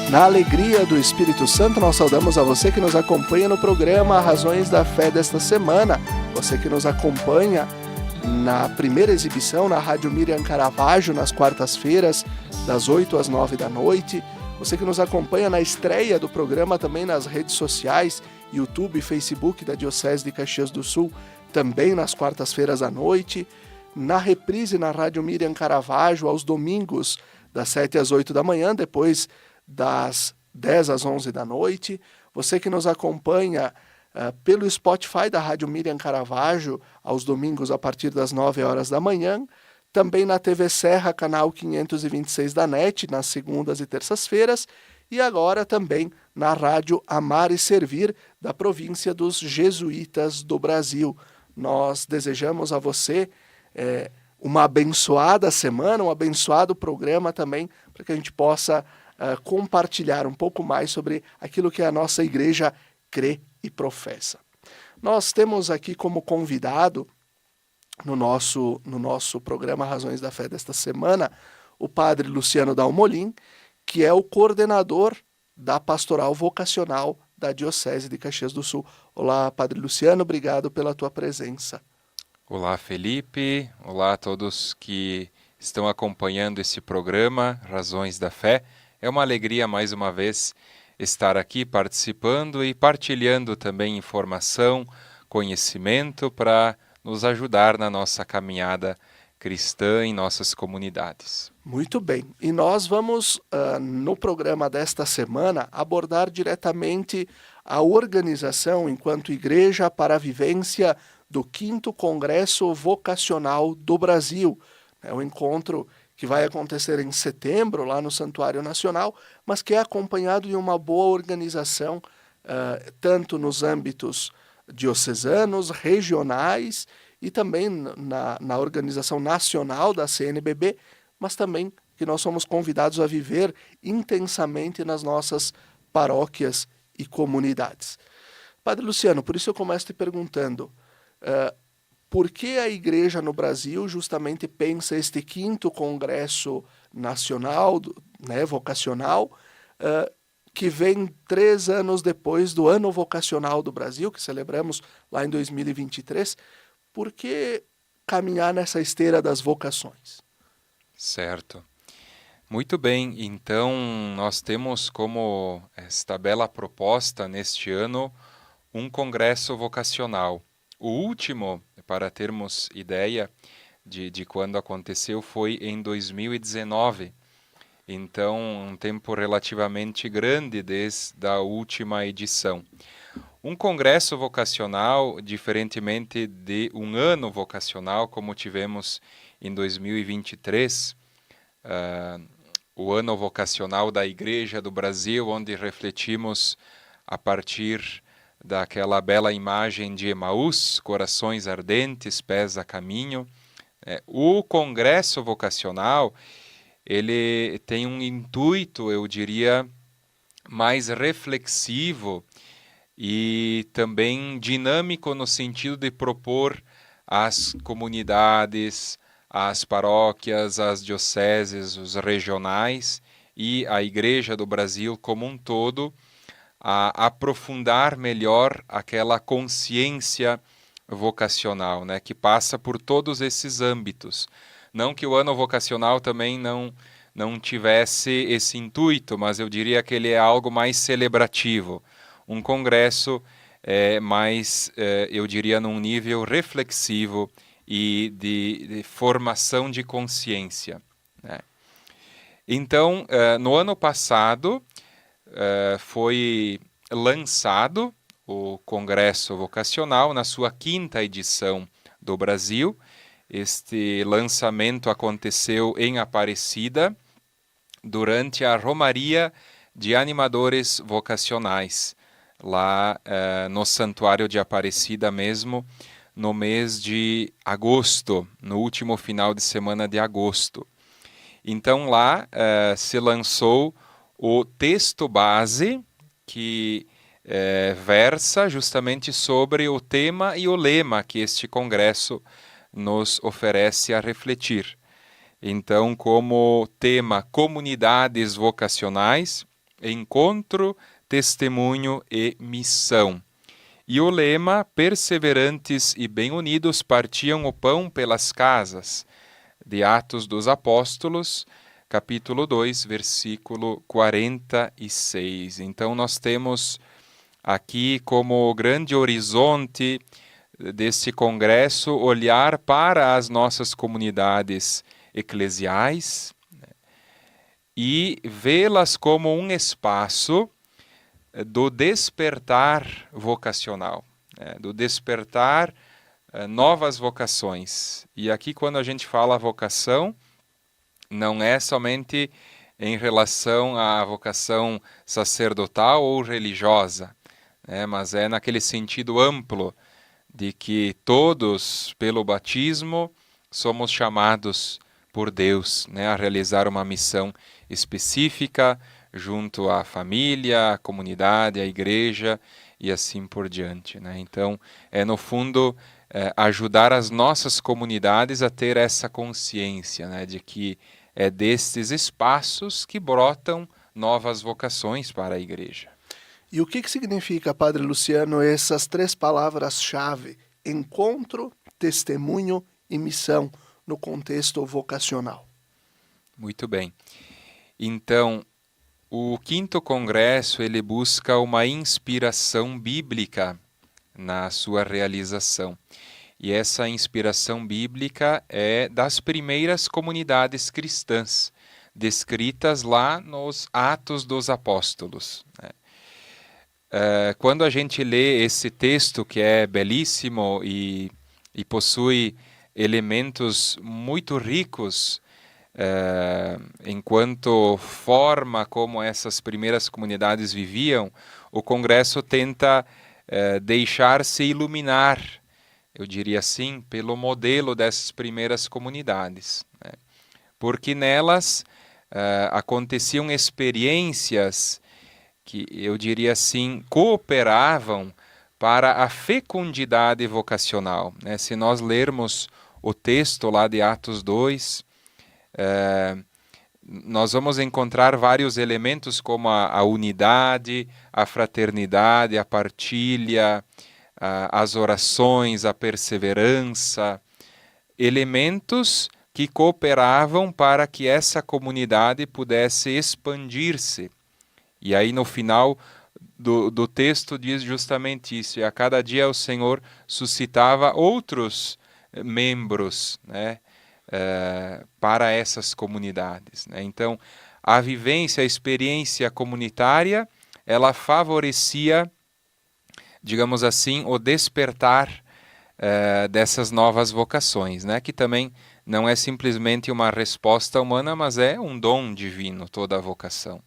Na alegria do Espírito Santo, nós saudamos a você que nos acompanha no programa Razões da Fé desta semana. Você que nos acompanha na primeira exibição na Rádio Miriam Caravaggio, nas quartas-feiras, das 8 às 9 da noite. Você que nos acompanha na estreia do programa também nas redes sociais, YouTube e Facebook da Diocese de Caxias do Sul, também nas quartas-feiras à noite. Na reprise na Rádio Miriam Caravaggio, aos domingos, das 7 às 8 da manhã, depois das 10 às 11 da noite. Você que nos acompanha pelo Spotify da Rádio Miriam Caravaggio, aos domingos a partir das 9 horas da manhã. Também na TV Serra, canal 526 da NET, nas segundas e terças-feiras. E agora também na Rádio Amar e Servir, da província dos Jesuítas do Brasil. Nós desejamos a você uma abençoada semana, um abençoado programa também, para que a gente possa compartilhar um pouco mais sobre aquilo que a nossa igreja crê e professa. Nós temos aqui como convidado no nosso programa Razões da Fé desta semana o padre Luciano Dalmolin, que é o coordenador da Pastoral Vocacional da Diocese de Caxias do Sul. Olá, padre Luciano, obrigado pela tua presença. Olá, Felipe. Olá a todos que estão acompanhando esse programa Razões da Fé. É uma alegria, mais uma vez, estar aqui participando e partilhando também informação, conhecimento para nos ajudar na nossa caminhada cristã em nossas comunidades. Muito bem. E nós vamos, no programa desta semana, abordar diretamente a organização enquanto igreja para a vivência do 5º Congresso Vocacional do Brasil. É um encontro que vai acontecer em setembro, lá no Santuário Nacional, mas que é acompanhado de uma boa organização, tanto nos âmbitos diocesanos, regionais e também na organização nacional da CNBB, mas também que nós somos convidados a viver intensamente nas nossas paróquias e comunidades. Padre Luciano, por isso eu começo te perguntando, por que a igreja no Brasil justamente pensa este 5º Congresso Nacional, vocacional, que vem 3 anos depois do Ano Vocacional do Brasil, que celebramos lá em 2023, por que caminhar nessa esteira das vocações? Certo. Muito bem, então nós temos como esta bela proposta neste ano um congresso vocacional. O último, para termos ideia de quando aconteceu, foi em 2019. Então, um tempo relativamente grande desde a última edição. Um congresso vocacional, diferentemente de um ano vocacional, como tivemos em 2023, o ano vocacional da Igreja do Brasil, onde refletimos a partir daquela bela imagem de Emaús, corações ardentes, pés a caminho. O congresso vocacional, ele tem um intuito, eu diria, mais reflexivo e também dinâmico no sentido de propor às comunidades, às paróquias, às dioceses, os regionais e à Igreja do Brasil como um todo, a aprofundar melhor aquela consciência vocacional, que passa por todos esses âmbitos. Não que o ano vocacional também não tivesse esse intuito, mas eu diria que ele é algo mais celebrativo. Um congresso mais, eu diria, num nível reflexivo e de formação de consciência. Então, no ano passado, foi lançado o Congresso Vocacional na sua 5ª edição do Brasil. Este lançamento aconteceu em Aparecida durante a Romaria de Animadores Vocacionais, lá no Santuário de Aparecida mesmo, no mês de agosto, no último final de semana de agosto. Então lá se lançou o texto base que versa justamente sobre o tema e o lema que este congresso nos oferece a refletir. Então, como tema comunidades vocacionais, encontro, testemunho e missão. E o lema, perseverantes e bem unidos, partiam o pão pelas casas, de Atos dos Apóstolos, capítulo 2, versículo 46. Então nós temos aqui como grande horizonte desse congresso olhar para as nossas comunidades eclesiais, né, e vê-las como um espaço do despertar vocacional, né, do despertar novas vocações. E aqui, quando a gente fala vocação, não é somente em relação à vocação sacerdotal ou religiosa, né, mas é naquele sentido amplo de que todos, pelo batismo, somos chamados por Deus, né, a realizar uma missão específica junto à família, à comunidade, à igreja e assim por diante, né? Então, no fundo, ajudar as nossas comunidades a ter essa consciência, né, de que é destes espaços que brotam novas vocações para a igreja. E o que significa, Padre Luciano, essas 3 palavras-chave: encontro, testemunho e missão, no contexto vocacional? Muito bem. Então, o 5º Congresso, ele busca uma inspiração bíblica na sua realização. E essa inspiração bíblica é das primeiras comunidades cristãs, descritas lá nos Atos dos Apóstolos, né? Quando a gente lê esse texto, que é belíssimo e possui elementos muito ricos, enquanto forma como essas primeiras comunidades viviam, o Congresso tenta deixar-se iluminar, eu diria assim, pelo modelo dessas primeiras comunidades, né? Porque nelas aconteciam experiências que, eu diria assim, cooperavam para a fecundidade vocacional, né? Se nós lermos o texto lá de Atos 2, nós vamos encontrar vários elementos como a unidade, a fraternidade, a partilha, as orações, a perseverança, elementos que cooperavam para que essa comunidade pudesse expandir-se. E aí no final do texto diz justamente isso: e a cada dia o Senhor suscitava outros membros, né, para essas comunidades, né? Então, a vivência, a experiência comunitária, ela favorecia, digamos assim, o despertar dessas novas vocações, né? Que também não é simplesmente uma resposta humana, mas é um dom divino, toda a vocação.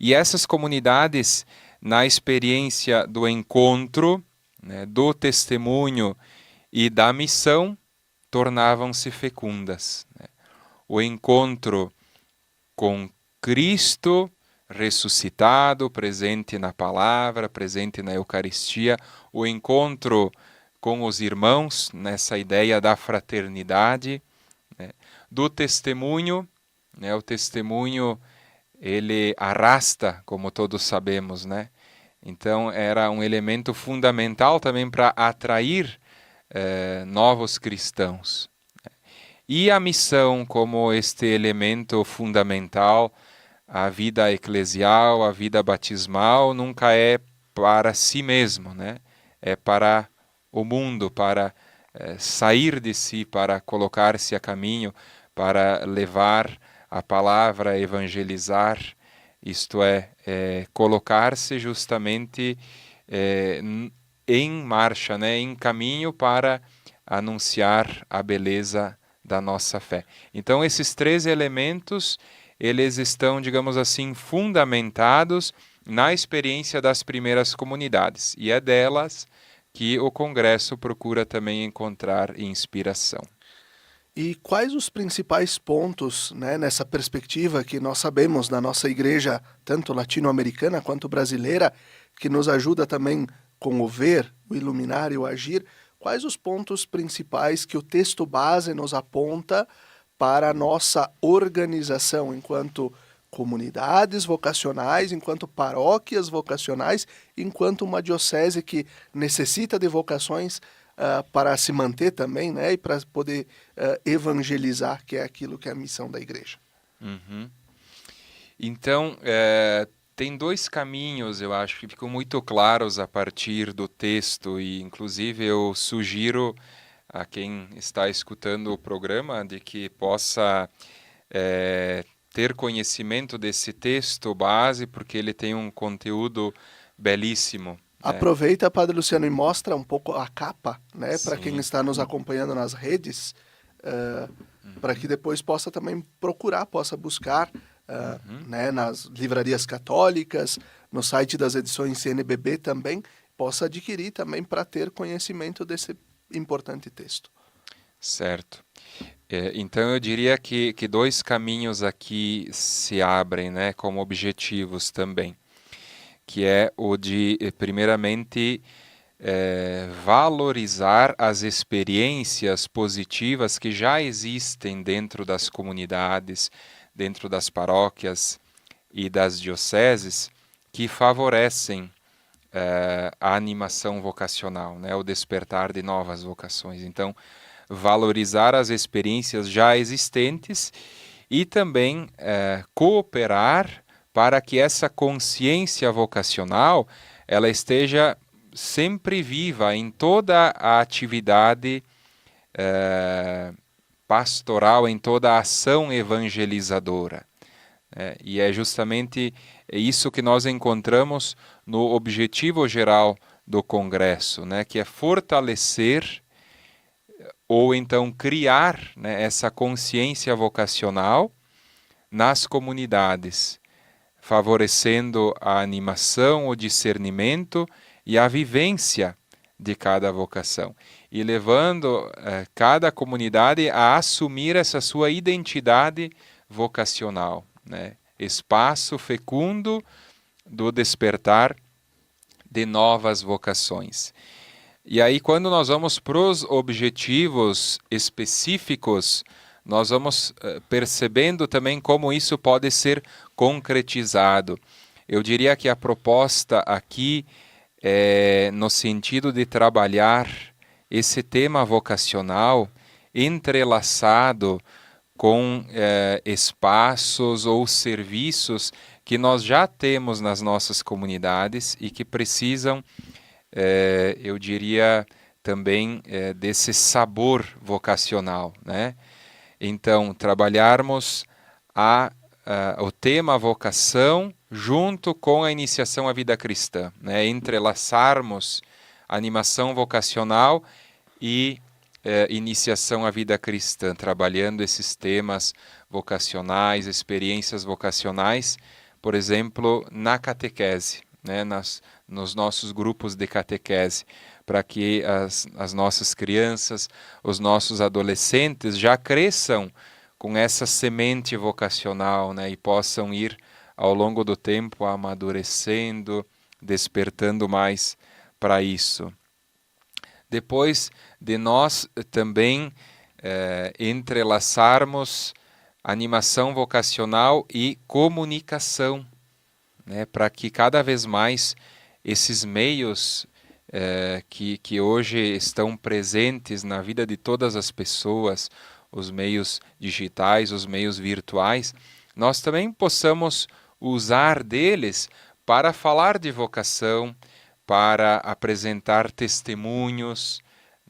E essas comunidades, na experiência do encontro, né, do testemunho e da missão, tornavam-se fecundas, né? O encontro com Cristo ressuscitado, presente na palavra, presente na Eucaristia, o encontro com os irmãos, nessa ideia da fraternidade, né? Do testemunho, né? O testemunho, ele arrasta, como todos sabemos, né? Então era um elemento fundamental também para atrair novos cristãos. E a missão como este elemento fundamental, a vida eclesial, a vida batismal, nunca é para si mesmo, né? É para o mundo, para sair de si, para colocar-se a caminho, para levar a palavra, evangelizar, isto é colocar-se justamente em marcha, né, em caminho para anunciar a beleza da nossa fé. Então, esses 3 elementos, eles estão, digamos assim, fundamentados na experiência das primeiras comunidades, e é delas que o Congresso procura também encontrar inspiração. E quais os principais pontos, né, nessa perspectiva que nós sabemos da nossa igreja, tanto latino-americana quanto brasileira, que nos ajuda também com o ver, o iluminar e o agir, quais os pontos principais que o texto base nos aponta para a nossa organização enquanto comunidades vocacionais, enquanto paróquias vocacionais, enquanto uma diocese que necessita de vocações para se manter também, né, e para poder evangelizar, que é aquilo que é a missão da igreja. Uhum. Então, tem dois caminhos, eu acho, que ficam muito claros a partir do texto, e inclusive eu sugiro a quem está escutando o programa de que possa ter conhecimento desse texto base, porque ele tem um conteúdo belíssimo, né? Aproveita, Padre Luciano, e mostra um pouco a capa, né, para quem Sim. está nos acompanhando nas redes, para que depois possa também procurar, possa buscar né, nas livrarias católicas, no site das edições CNBB também, possa adquirir também para ter conhecimento desse importante texto. Certo. Então eu diria que dois caminhos aqui se abrem, né, como objetivos também, que é o de, primeiramente, valorizar as experiências positivas que já existem dentro das comunidades, dentro das paróquias e das dioceses, que favorecem a animação vocacional, né, o despertar de novas vocações. Então, valorizar as experiências já existentes e também cooperar para que essa consciência vocacional ela esteja sempre viva em toda a atividade pastoral, em toda a ação evangelizadora. E é justamente isso que nós encontramos no objetivo geral do Congresso, né, que é fortalecer ou então criar, né, essa consciência vocacional nas comunidades, favorecendo a animação, o discernimento e a vivência de cada vocação, e levando cada comunidade a assumir essa sua identidade vocacional, né? Espaço fecundo do despertar de novas vocações. E aí, quando nós vamos para os objetivos específicos, nós vamos percebendo também como isso pode ser concretizado. Eu diria que a proposta aqui é no sentido de trabalhar esse tema vocacional entrelaçado com espaços ou serviços que nós já temos nas nossas comunidades e que precisam, eu diria, também desse sabor vocacional, né? Então, trabalharmos o tema vocação junto com a iniciação à vida cristã, né? Entrelaçarmos a animação vocacional e iniciação à vida cristã, trabalhando esses temas vocacionais, experiências vocacionais, por exemplo, na catequese, né? Nos nossos grupos de catequese, para que as nossas crianças, os nossos adolescentes já cresçam com essa semente vocacional, né? E possam ir ao longo do tempo amadurecendo, despertando mais para isso. Depois de nós também entrelaçarmos animação vocacional e comunicação, né? Para que cada vez mais esses meios que hoje estão presentes na vida de todas as pessoas, os meios digitais, os meios virtuais, nós também possamos usar deles para falar de vocação, para apresentar testemunhos,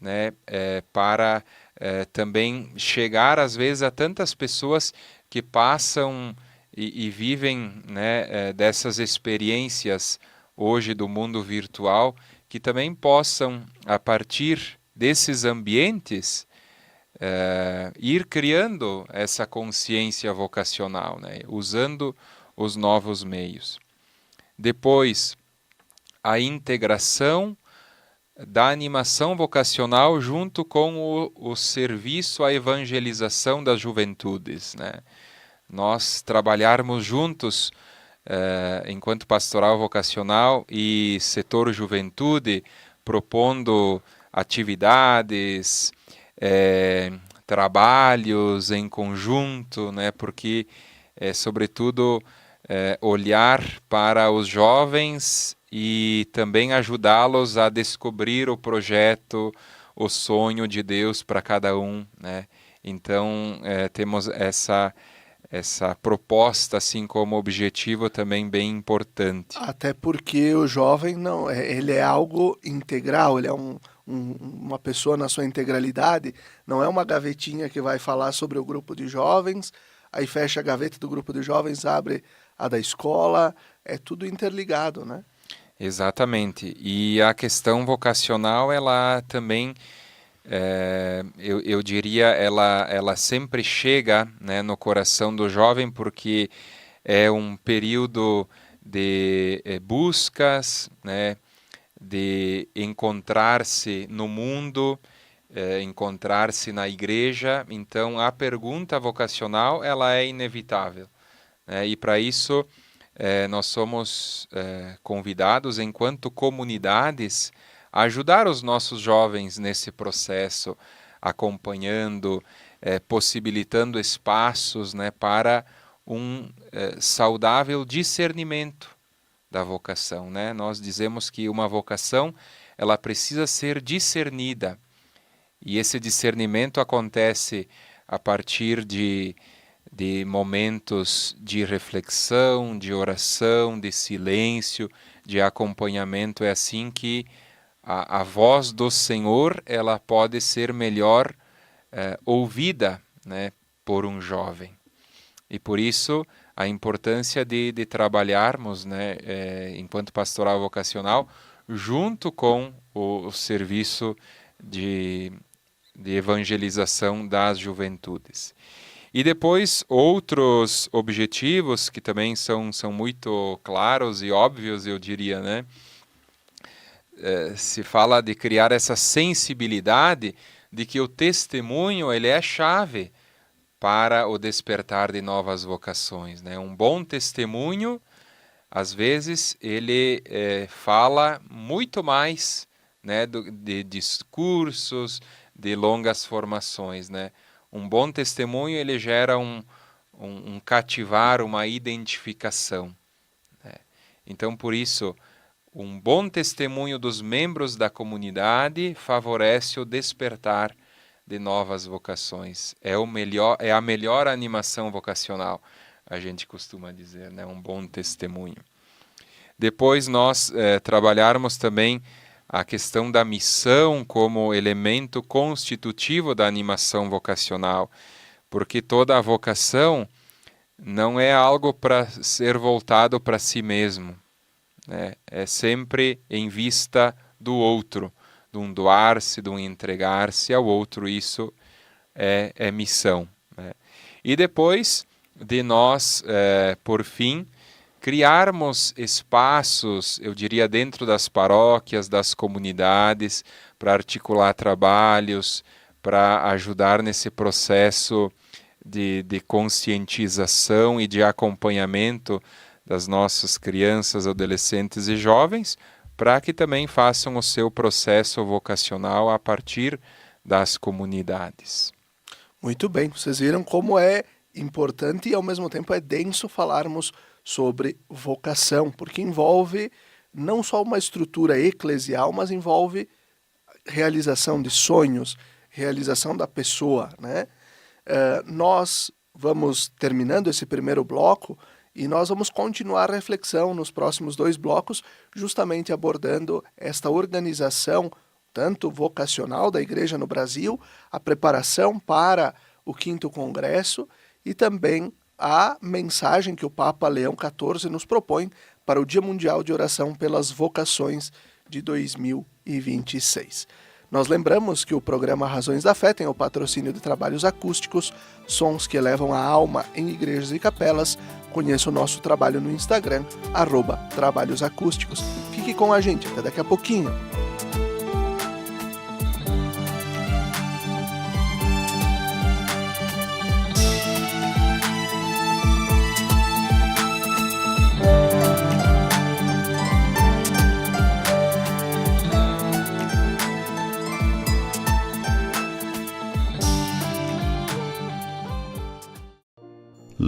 né, para também chegar às vezes a tantas pessoas que passam e vivem, né, dessas experiências hoje do mundo virtual, que também possam, a partir desses ambientes, ir criando essa consciência vocacional, né, usando os novos meios. Depois, a integração da animação vocacional junto com o serviço à evangelização das juventudes, né? Nós trabalharmos juntos enquanto pastoral vocacional e setor juventude, propondo atividades, trabalhos em conjunto, né? Porque sobretudo, olhar para os jovens e também ajudá-los a descobrir o projeto, o sonho de Deus para cada um, né? Então, temos essa proposta assim como objetivo também bem importante. Até porque o jovem não, ele é algo integral, ele é uma pessoa na sua integralidade, não é uma gavetinha que vai falar sobre o grupo de jovens, aí fecha a gaveta do grupo de jovens, abre a da escola, é tudo interligado, né? Exatamente. E a questão vocacional, ela também, eu diria, ela sempre chega, né, no coração do jovem, porque é um período de buscas, né, de encontrar-se no mundo, encontrar-se na igreja. Então, a pergunta vocacional, ela é inevitável, né? E para isso, nós somos convidados, enquanto comunidades, a ajudar os nossos jovens nesse processo, acompanhando, possibilitando espaços, né, para um saudável discernimento da vocação, né? Nós dizemos que uma vocação, ela precisa ser discernida, e esse discernimento acontece a partir de momentos de reflexão, de oração, de silêncio, de acompanhamento. É assim que a voz do Senhor, ela pode ser melhor ouvida, né, por um jovem. E por isso a importância de trabalharmos, né, enquanto pastoral vocacional, junto com o serviço de evangelização das juventudes. E depois, outros objetivos que também são muito claros e óbvios, eu diria, né? Se fala de criar essa sensibilidade de que o testemunho, ele é chave para o despertar de novas vocações, né? Um bom testemunho, às vezes, ele fala muito mais, né, de discursos, de longas formações, né? Um bom testemunho, ele gera um cativar, uma identificação, né? Então, por isso, um bom testemunho dos membros da comunidade favorece o despertar de novas vocações. É a melhor animação vocacional, a gente costuma dizer, né? Um bom testemunho. Depois nós trabalharmos também a questão da missão como elemento constitutivo da animação vocacional, porque toda a vocação não é algo para ser voltado para si mesmo, né? É sempre em vista do outro, de um doar-se, de um entregar-se ao outro. Isso é missão, né? E depois de nós, por fim, criarmos espaços, eu diria, dentro das paróquias, das comunidades, para articular trabalhos, para ajudar nesse processo de conscientização e de acompanhamento das nossas crianças, adolescentes e jovens, para que também façam o seu processo vocacional a partir das comunidades. Muito bem, vocês viram como é importante e ao mesmo tempo é denso falarmos sobre vocação, porque envolve não só uma estrutura eclesial, mas envolve realização de sonhos, realização da pessoa, né? Nós vamos terminando esse primeiro bloco e nós vamos continuar a reflexão nos próximos 2 blocos, justamente abordando esta organização, tanto vocacional da Igreja no Brasil, a preparação para o 5º Congresso e também a mensagem que o Papa Leão XIV nos propõe para o Dia Mundial de Oração pelas Vocações de 2026. Nós lembramos que o programa Razões da Fé tem o patrocínio de trabalhos acústicos, sons que elevam a alma em igrejas e capelas. Conheça o nosso trabalho no Instagram, @trabalhosacústicos. Fique com a gente, até daqui a pouquinho.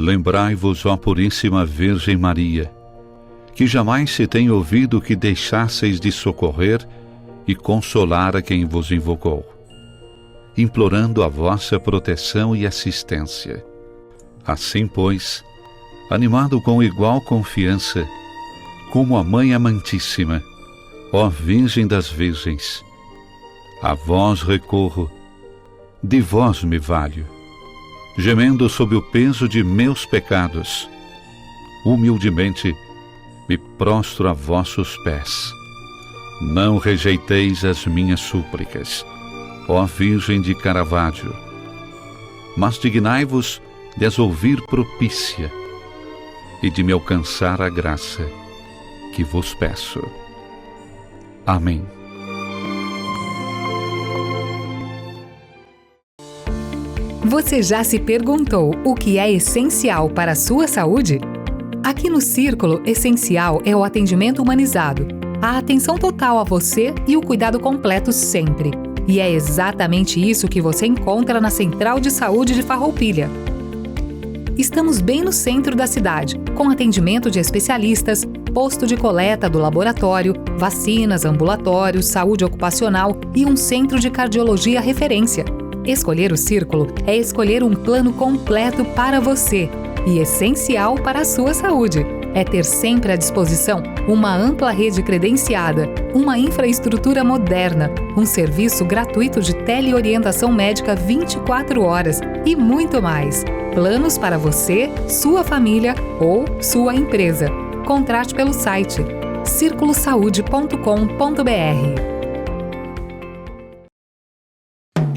Lembrai-vos, ó Puríssima Virgem Maria, que jamais se tem ouvido que deixasseis de socorrer e consolar a quem vos invocou, implorando a vossa proteção e assistência. Assim, pois, animado com igual confiança, como a Mãe Amantíssima, ó Virgem das Virgens, a vós recorro, de vós me valho, gemendo sob o peso de meus pecados, humildemente me prostro a vossos pés. Não rejeiteis as minhas súplicas, ó Virgem de Caravaggio, mas dignai-vos de as ouvir propícia e de me alcançar a graça que vos peço. Amém. Você já se perguntou o que é essencial para a sua saúde? Aqui no Círculo, essencial é o atendimento humanizado, a atenção total a você e o cuidado completo sempre. E é exatamente isso que você encontra na Central de Saúde de Farroupilha. Estamos bem no centro da cidade, com atendimento de especialistas, posto de coleta do laboratório, vacinas, ambulatórios, saúde ocupacional e um centro de cardiologia referência. Escolher o Círculo é escolher um plano completo para você e essencial para a sua saúde. É ter sempre à disposição uma ampla rede credenciada, uma infraestrutura moderna, um serviço gratuito de teleorientação médica 24 horas e muito mais. Planos para você, sua família ou sua empresa. Contrate pelo site circulosaude.com.br.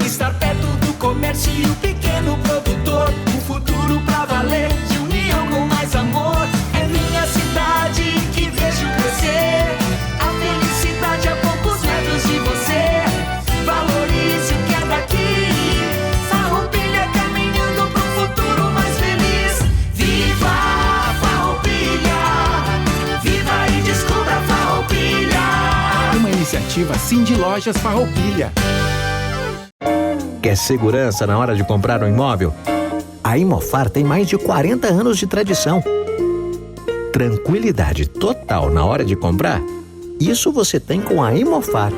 Estar perto do comércio e o pequeno produtor, um futuro pra valer, de união com mais amor. É minha cidade que vejo crescer, a felicidade a poucos metros de você. Valorize o que é daqui, Farroupilha caminhando pro futuro mais feliz. Viva Farroupilha, viva e descubra Farroupilha. Uma iniciativa Cindy Lojas Farroupilha. Quer segurança na hora de comprar um imóvel? A Imofar tem mais de 40 anos de tradição. Tranquilidade total na hora de comprar? Isso você tem com a Imofar.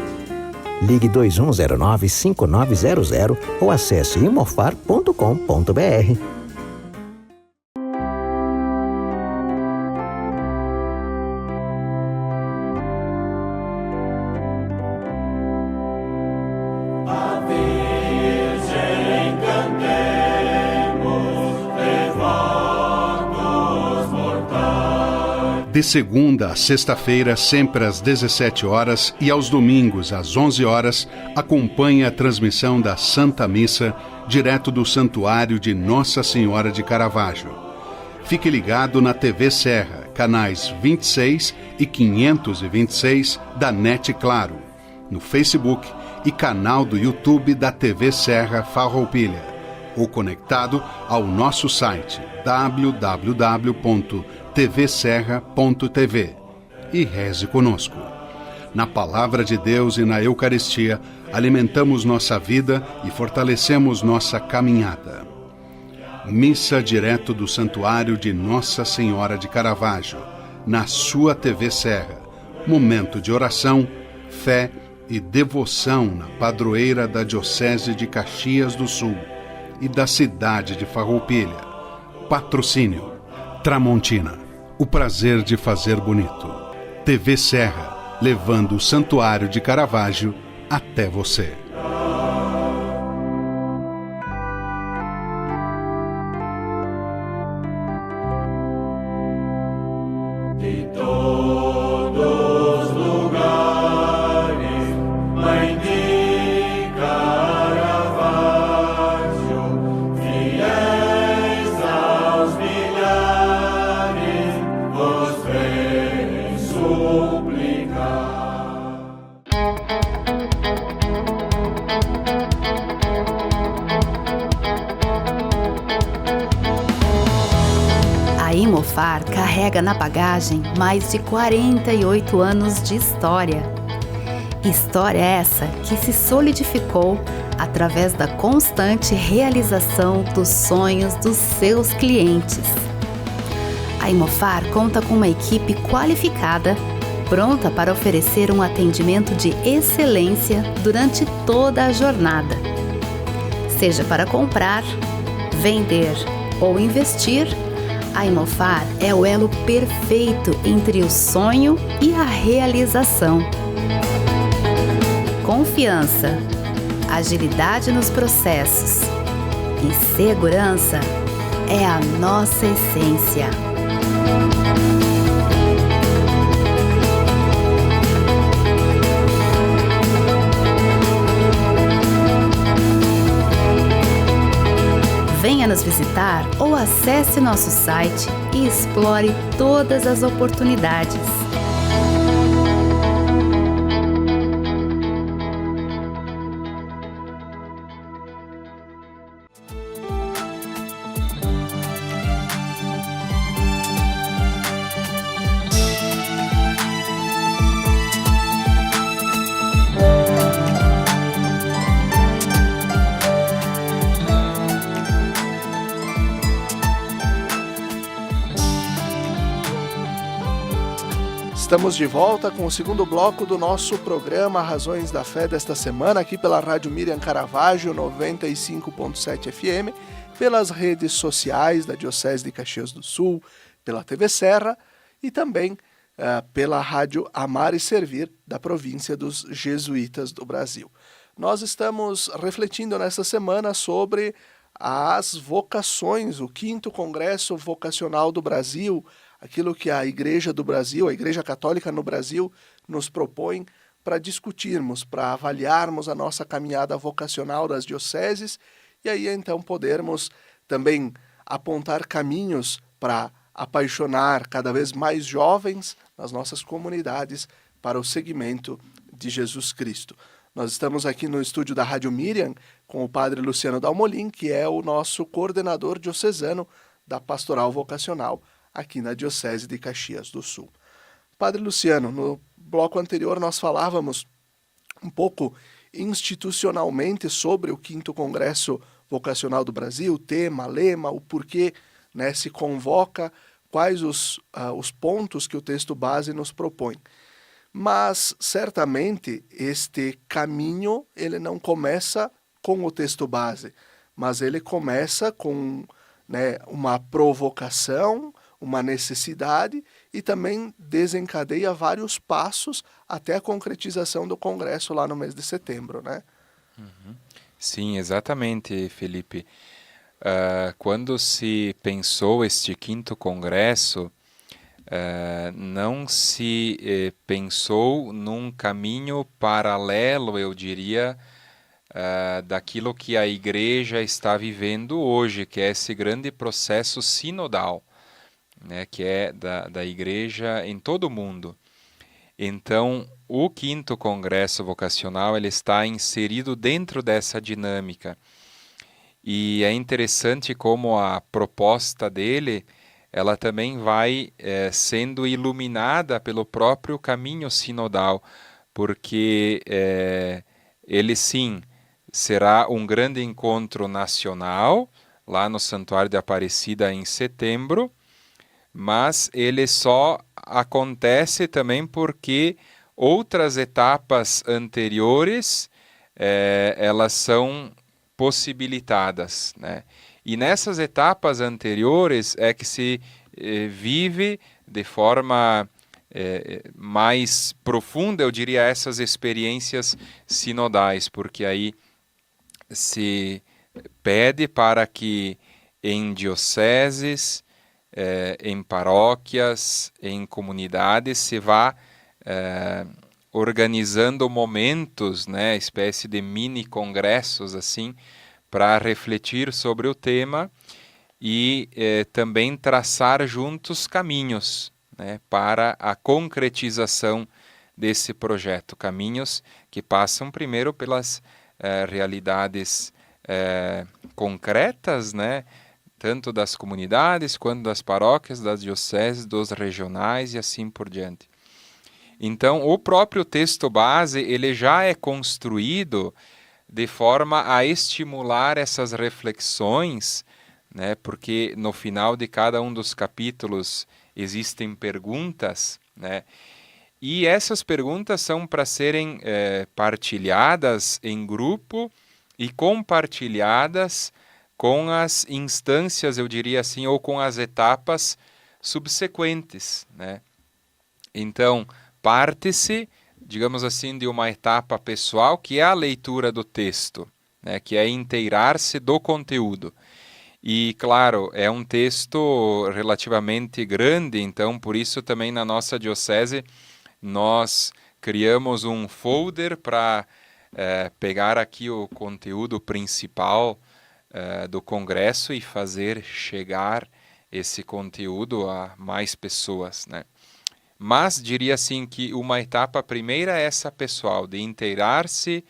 Ligue 2109-5900 ou acesse imofar.com.br. De segunda a sexta-feira, sempre às 17 horas e aos domingos às 11 horas, acompanhe a transmissão da Santa Missa, direto do Santuário de Nossa Senhora de Caravaggio. Fique ligado na TV Serra, canais 26 e 526 da NET Claro, no Facebook e canal do YouTube da TV Serra Farroupilha, ou conectado ao nosso site www.tvserra.tv e reze conosco. Na Palavra de Deus e na Eucaristia, alimentamos nossa vida e fortalecemos nossa caminhada. Missa direto do Santuário de Nossa Senhora de Caravaggio, na sua TV Serra. Momento de oração, fé e devoção na padroeira da Diocese de Caxias do Sul e da cidade de Farroupilha. Patrocínio Tramontina, o prazer de fazer bonito. TV Serra, levando o Santuário de Caravaggio até você. De todos os lugares, Mãe de Caravaggio, fiéis aos milhares, vos vem suplicar. A Imofar carrega na bagagem mais de 48 anos de história. História essa que se solidificou através da constante realização dos sonhos dos seus clientes. A Imofar conta com uma equipe qualificada, pronta para oferecer um atendimento de excelência durante toda a jornada. Seja para comprar, vender ou investir, a Imofar é o elo perfeito entre o sonho e a realização. Confiança, agilidade nos processos e segurança é a nossa essência. Venha nos visitar ou acesse nosso site e explore todas as oportunidades. Estamos de volta com o segundo bloco do nosso programa Razões da Fé desta semana, aqui pela Rádio Miriam Caravaggio 95.7 FM, pelas redes sociais da Diocese de Caxias do Sul, pela TV Serra e também pela Rádio Amar e Servir da província dos Jesuítas do Brasil. Nós estamos refletindo nesta semana sobre as vocações, o 5º Congresso Vocacional do Brasil, aquilo que a Igreja do Brasil, a Igreja Católica no Brasil, nos propõe para discutirmos, para avaliarmos a nossa caminhada vocacional das dioceses e aí então podermos também apontar caminhos para apaixonar cada vez mais jovens nas nossas comunidades para o seguimento de Jesus Cristo. Nós estamos aqui no estúdio da Rádio Miriam com o Padre Luciano Dalmolin, que é o nosso coordenador diocesano da Pastoral Vocacional aqui na Diocese de Caxias do Sul. Padre Luciano, no bloco anterior nós falávamos um pouco institucionalmente sobre o 5º Congresso Vocacional do Brasil, o tema, lema, o porquê, né, se convoca, quais os pontos que o texto base nos propõe. Mas, certamente, este caminho ele não começa com o texto base, mas ele começa com, né, uma provocação, uma necessidade e também desencadeia vários passos até a concretização do Congresso lá no mês de setembro, né? Sim, exatamente, Felipe. Quando se pensou este 5º Congresso, não se pensou num caminho paralelo, eu diria, daquilo que a Igreja está vivendo hoje, que é esse grande processo sinodal, né, que é da Igreja em todo o mundo. Então, o 5º Congresso Vocacional ele está inserido dentro dessa dinâmica. E é interessante como a proposta dele ela também vai sendo iluminada pelo próprio caminho sinodal, porque ele sim será um grande encontro nacional, lá no Santuário de Aparecida em setembro, mas ele só acontece também porque outras etapas anteriores elas são possibilitadas, né? E nessas etapas anteriores é que se vive de forma mais profunda, eu diria, essas experiências sinodais, porque aí se pede para que em dioceses, em paróquias, em comunidades, se vá organizando momentos, né, espécie de mini congressos assim, para refletir sobre o tema e também traçar juntos caminhos, né, para a concretização desse projeto. Caminhos que passam primeiro pelas realidades concretas, né, tanto das comunidades quanto das paróquias, das dioceses, dos regionais e assim por diante. Então, o próprio texto base ele já é construído de forma a estimular essas reflexões, né? Porque no final de cada um dos capítulos existem perguntas, né? E essas perguntas são para serem partilhadas em grupo e compartilhadas com as instâncias, eu diria assim, ou com as etapas subsequentes, né? Então, parte-se, digamos assim, de uma etapa pessoal, que é a leitura do texto, né? Que é inteirar-se do conteúdo. E, claro, é um texto relativamente grande, então, por isso também na nossa diocese nós criamos um folder para pegar aqui o conteúdo principal do congresso e fazer chegar esse conteúdo a mais pessoas, né? Mas diria assim que uma etapa primeira é essa pessoal, de inteirar-se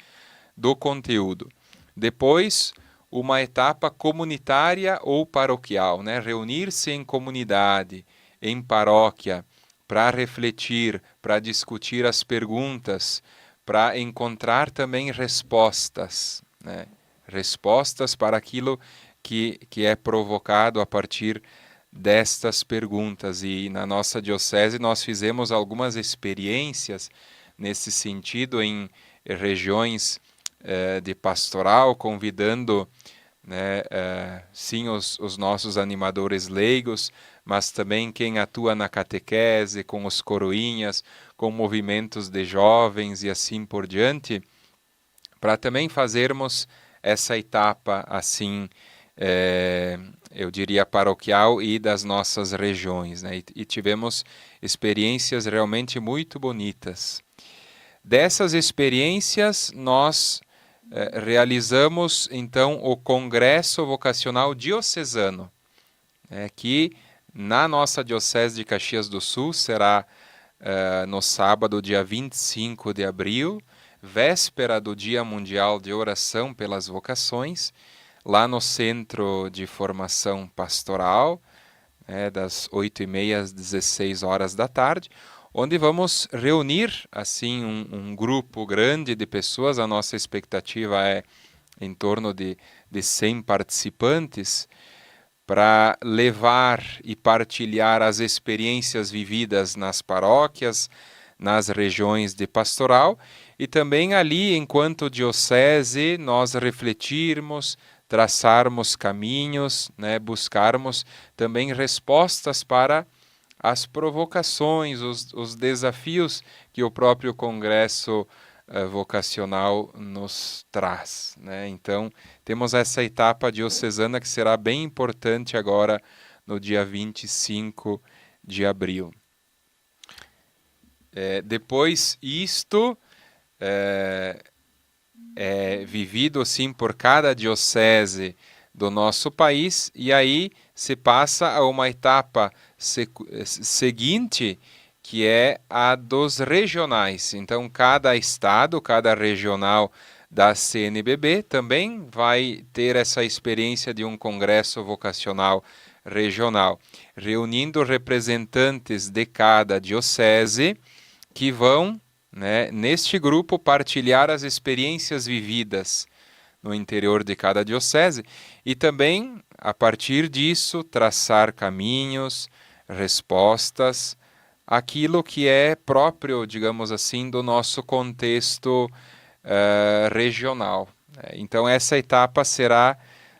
do conteúdo. Depois, uma etapa comunitária ou paroquial, né? Reunir-se em comunidade, em paróquia, para refletir, para discutir as perguntas, para encontrar também respostas, né? Respostas para aquilo que é provocado a partir destas perguntas. E na nossa diocese nós fizemos algumas experiências nesse sentido em regiões de pastoral, convidando, né, sim, os nossos animadores leigos, mas também quem atua na catequese, com os coroinhas, com movimentos de jovens e assim por diante, para também fazermos essa etapa assim, eu diria paroquial e das nossas regiões, né? E tivemos experiências realmente muito bonitas. Dessas experiências nós realizamos então o Congresso Vocacional Diocesano, que na nossa Diocese de Caxias do Sul será no sábado, dia 25 de abril, véspera do Dia Mundial de Oração pelas Vocações, lá no Centro de Formação Pastoral, das 8h30 às 16 horas da tarde, onde vamos reunir assim um grupo grande de pessoas. A nossa expectativa é em torno de 100 participantes, para levar e partilhar as experiências vividas nas paróquias, nas regiões de pastoral, e também ali, enquanto diocese, nós refletirmos, traçarmos caminhos, né, buscarmos também respostas para as provocações, os desafios que o próprio Congresso Vocacional nos traz, né? Então, temos essa etapa diocesana que será bem importante agora no dia 25 de abril. Depois, isto é vivido assim por cada diocese do nosso país, e aí se passa a uma etapa seguinte, que é a dos regionais. Então, cada estado, cada regional da CNBB também vai ter essa experiência de um congresso vocacional regional, reunindo representantes de cada diocese que vão, né, neste grupo, partilhar as experiências vividas no interior de cada diocese e também, a partir disso, traçar caminhos, respostas, aquilo que é próprio, digamos assim, do nosso contexto regional. Então, essa etapa será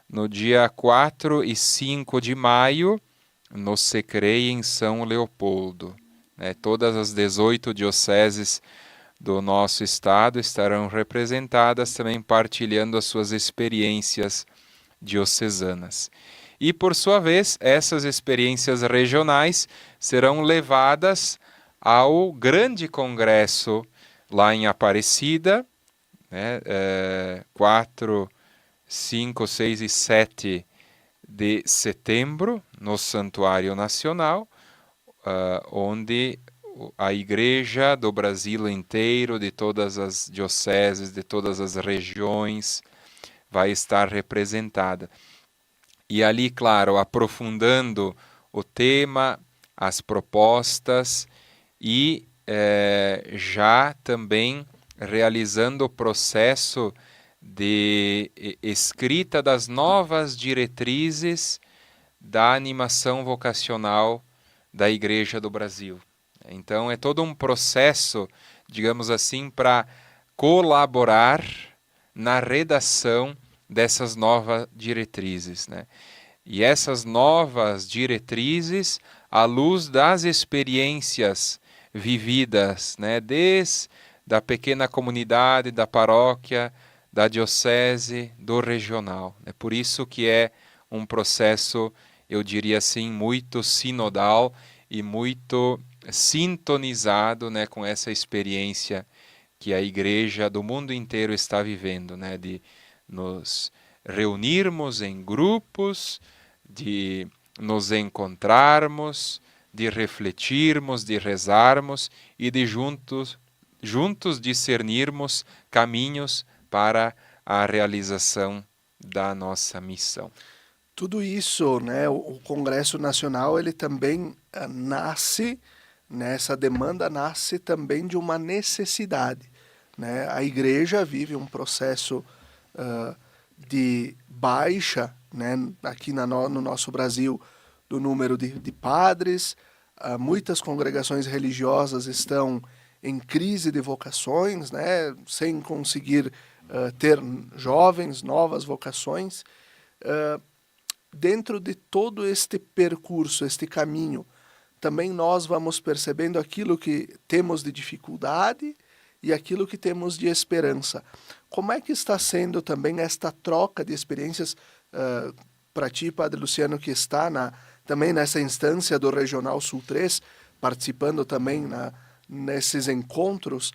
no dia 4 e 5 de maio, no Secrei, em São Leopoldo. Todas as 18 dioceses do nosso estado estarão representadas, também partilhando as suas experiências diocesanas. E, por sua vez, essas experiências regionais serão levadas ao grande congresso lá em Aparecida, 4, 5, 6 e 7 de setembro, no Santuário Nacional, onde a Igreja do Brasil inteiro, de todas as dioceses, de todas as regiões, vai estar representada. E ali, claro, aprofundando o tema, as propostas e já também realizando o processo de escrita das novas diretrizes da animação vocacional da Igreja do Brasil. Então é todo um processo, digamos assim, para colaborar na redação dessas novas diretrizes, né? E essas novas diretrizes, à luz das experiências vividas, né, desde a pequena comunidade, da paróquia, da diocese, do regional. É por isso que é um processo, eu diria assim, muito sinodal e muito sintonizado, né, com essa experiência que a Igreja do mundo inteiro está vivendo, né, de nos reunirmos em grupos, de nos encontrarmos, de refletirmos, de rezarmos e de juntos discernirmos caminhos para a realização da nossa missão. Tudo isso, né, o Congresso Nacional, ele também nasce, né, essa demanda nasce também de uma necessidade, né? A Igreja vive um processo de baixa, né, aqui no nosso Brasil, do número de padres. Muitas congregações religiosas estão em crise de vocações, né, sem conseguir ter jovens, novas vocações. Dentro de todo este percurso, este caminho, também nós vamos percebendo aquilo que temos de dificuldade e aquilo que temos de esperança. Como é que está sendo também esta troca de experiências para ti, Padre Luciano, que está também nessa instância do Regional Sul 3, participando também nesses encontros,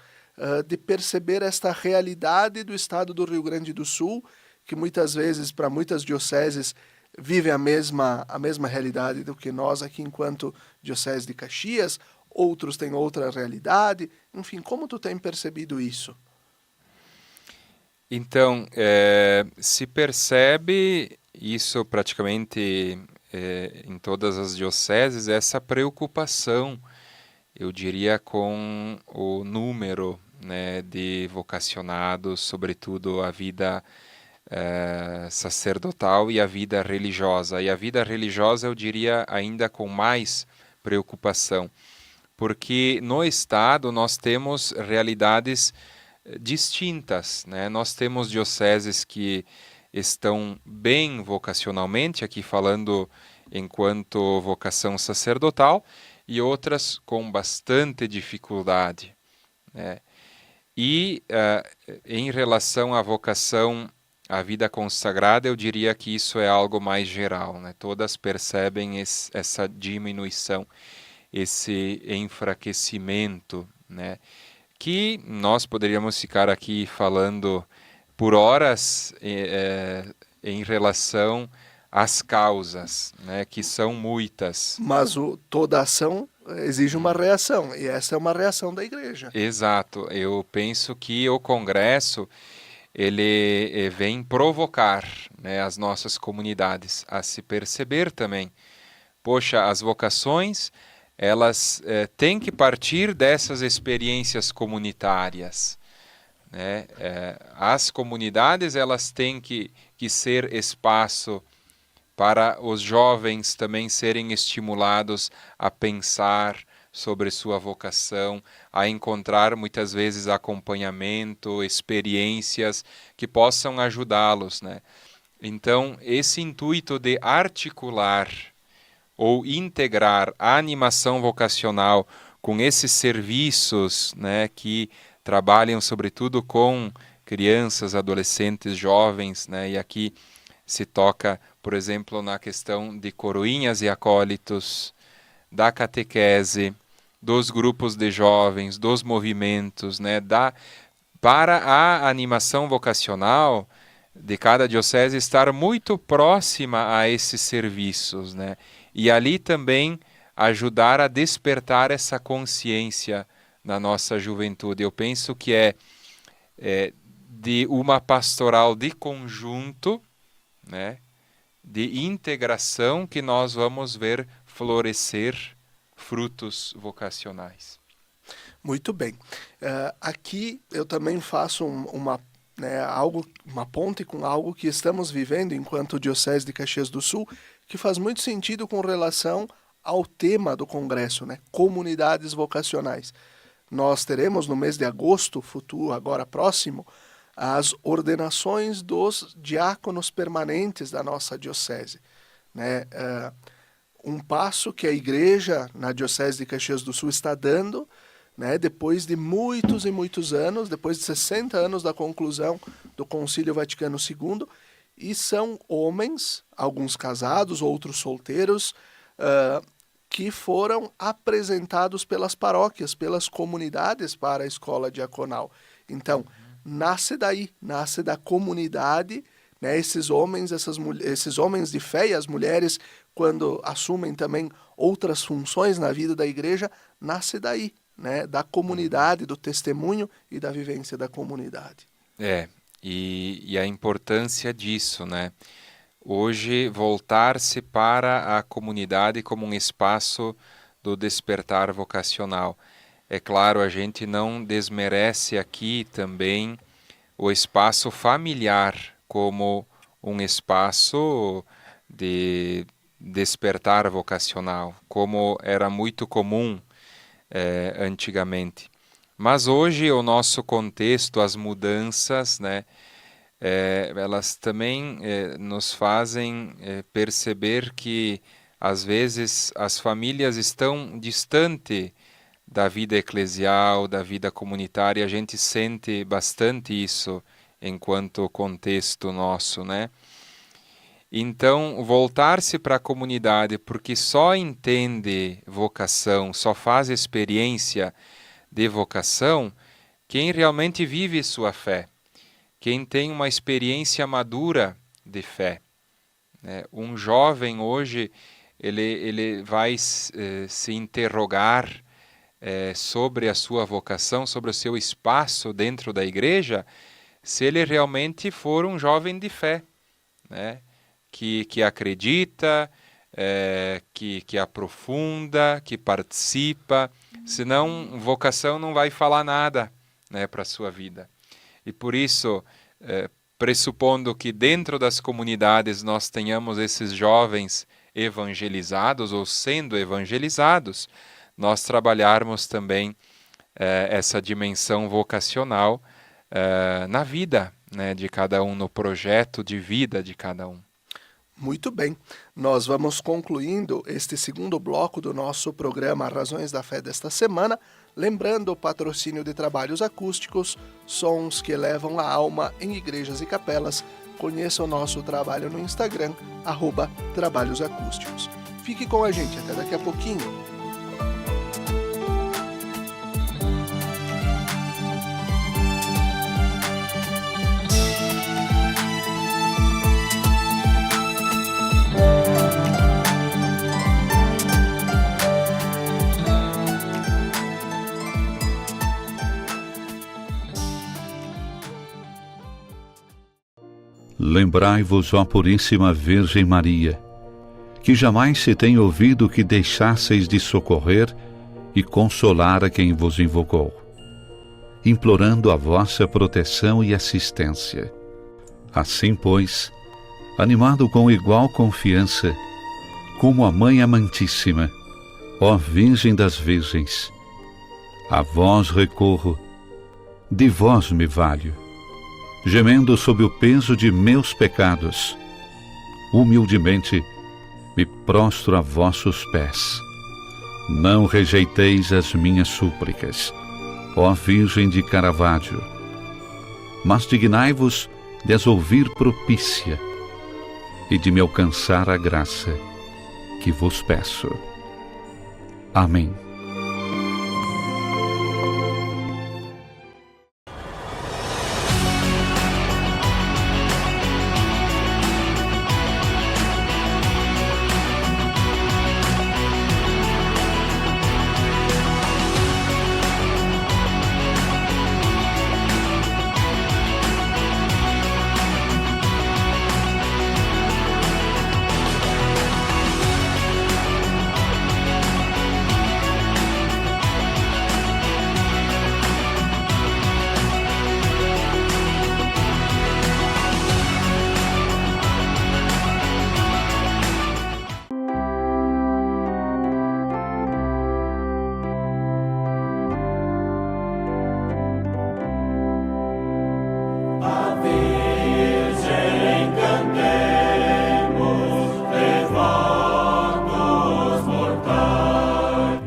de perceber esta realidade do estado do Rio Grande do Sul, que muitas vezes, para muitas dioceses, vive a mesma realidade do que nós aqui enquanto Diocese de Caxias, outros têm outra realidade. Enfim, como tu tem percebido isso? Então, se percebe isso praticamente em todas as dioceses, essa preocupação, eu diria, com o número, né, de vocacionados, sobretudo a vida sacerdotal e a vida religiosa. E a vida religiosa, eu diria, ainda com mais preocupação, porque no Estado nós temos realidades distintas, né? Nós temos dioceses que estão bem vocacionalmente, aqui falando enquanto vocação sacerdotal, e outras com bastante dificuldade, né? E em relação à vocação à vida consagrada, eu diria que isso é algo mais geral, né? Todas percebem essa diminuição, esse enfraquecimento, né? Que nós poderíamos ficar aqui falando por horas em relação às causas, né? Que são muitas. Mas toda ação exige uma reação, e essa é uma reação da Igreja. Exato. Eu penso que o Congresso ele vem provocar, né, as nossas comunidades a se perceber também. Poxa, as vocações, elas têm que partir dessas experiências comunitárias, né? As comunidades, elas têm que ser espaço para os jovens também serem estimulados a pensar sobre sua vocação, a encontrar muitas vezes acompanhamento, experiências que possam ajudá-los, né? Então, esse intuito de articular ou integrar a animação vocacional com esses serviços, né, que trabalham sobretudo com crianças, adolescentes, jovens, né, e aqui se toca, por exemplo, na questão de coroinhas e acólitos, da catequese, dos grupos de jovens, dos movimentos, né, para a animação vocacional de cada diocese estar muito próxima a esses serviços, né, e ali também ajudar a despertar essa consciência na nossa juventude. Eu penso que é de uma pastoral de conjunto, né, de integração, que nós vamos ver florescer frutos vocacionais. Muito bem. Aqui eu também faço né, uma ponte com algo que estamos vivendo enquanto Diocese de Caxias do Sul, que faz muito sentido com relação ao tema do congresso, né, comunidades vocacionais. Nós teremos no mês de agosto, futuro, agora próximo, as ordenações dos diáconos permanentes da nossa diocese, né? Um passo que a igreja na Diocese de Caxias do Sul está dando, né, depois de muitos e muitos anos, depois de 60 anos da conclusão do Concílio Vaticano II, e são homens, alguns casados, outros solteiros, que foram apresentados pelas paróquias, pelas comunidades para a escola diaconal. Então, nasce daí, nasce da comunidade, né, esses homens de fé e as mulheres, quando assumem também outras funções na vida da igreja, nasce daí, né, da comunidade, do testemunho e da vivência da comunidade. E a importância disso, né? Hoje, voltar-se para a comunidade como um espaço do despertar vocacional. É claro, a gente não desmerece aqui também o espaço familiar como um espaço de despertar vocacional, como era muito comum antigamente. Mas hoje o nosso contexto, as mudanças, né, elas também nos fazem perceber que às vezes as famílias estão distantes da vida eclesial, da vida comunitária. A gente sente bastante isso enquanto contexto nosso, né? Então, voltar-se para a comunidade, porque só entende vocação, só faz experiência de vocação quem realmente vive sua fé, quem tem uma experiência madura de fé. Um jovem hoje, ele vai se interrogar sobre a sua vocação, sobre o seu espaço dentro da igreja, se ele realmente for um jovem de fé, né? Que acredita, que aprofunda, que participa. Senão, vocação não vai falar nada, né, para a sua vida. E por isso, pressupondo que dentro das comunidades nós tenhamos esses jovens evangelizados ou sendo evangelizados, nós trabalharmos também essa dimensão vocacional na vida, né, de cada um, no projeto de vida de cada um. Muito bem, nós vamos concluindo este segundo bloco do nosso programa Razões da Fé desta semana, lembrando o patrocínio de trabalhos acústicos, sons que elevam a alma em igrejas e capelas. Conheça o nosso trabalho no Instagram, @trabalhosacústicos. Fique com a gente, até daqui a pouquinho. Lembrai-vos, ó Puríssima Virgem Maria, que jamais se tem ouvido que deixasseis de socorrer e consolar a quem vos invocou, implorando a vossa proteção e assistência. Assim, pois, animado com igual confiança, como a Mãe Amantíssima, ó Virgem das Virgens, a vós recorro, de vós me valho, gemendo sob o peso de meus pecados, humildemente me prostro a vossos pés. Não rejeiteis as minhas súplicas, ó Virgem de Caravaggio, mas dignai-vos de as ouvir propícia e de me alcançar a graça que vos peço. Amém.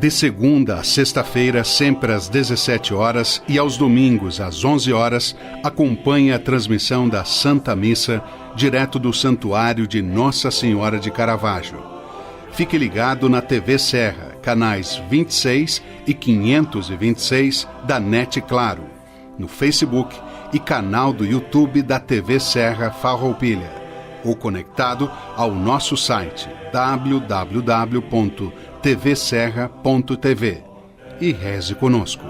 De segunda a sexta-feira, sempre às 17 horas e aos domingos às 11 horas, acompanhe a transmissão da Santa Missa, direto do Santuário de Nossa Senhora de Caravaggio. Fique ligado na TV Serra, canais 26 e 526 da NET Claro, no Facebook e canal do YouTube da TV Serra Farroupilha, ou conectado ao nosso site www.tvserra.tv e reze conosco.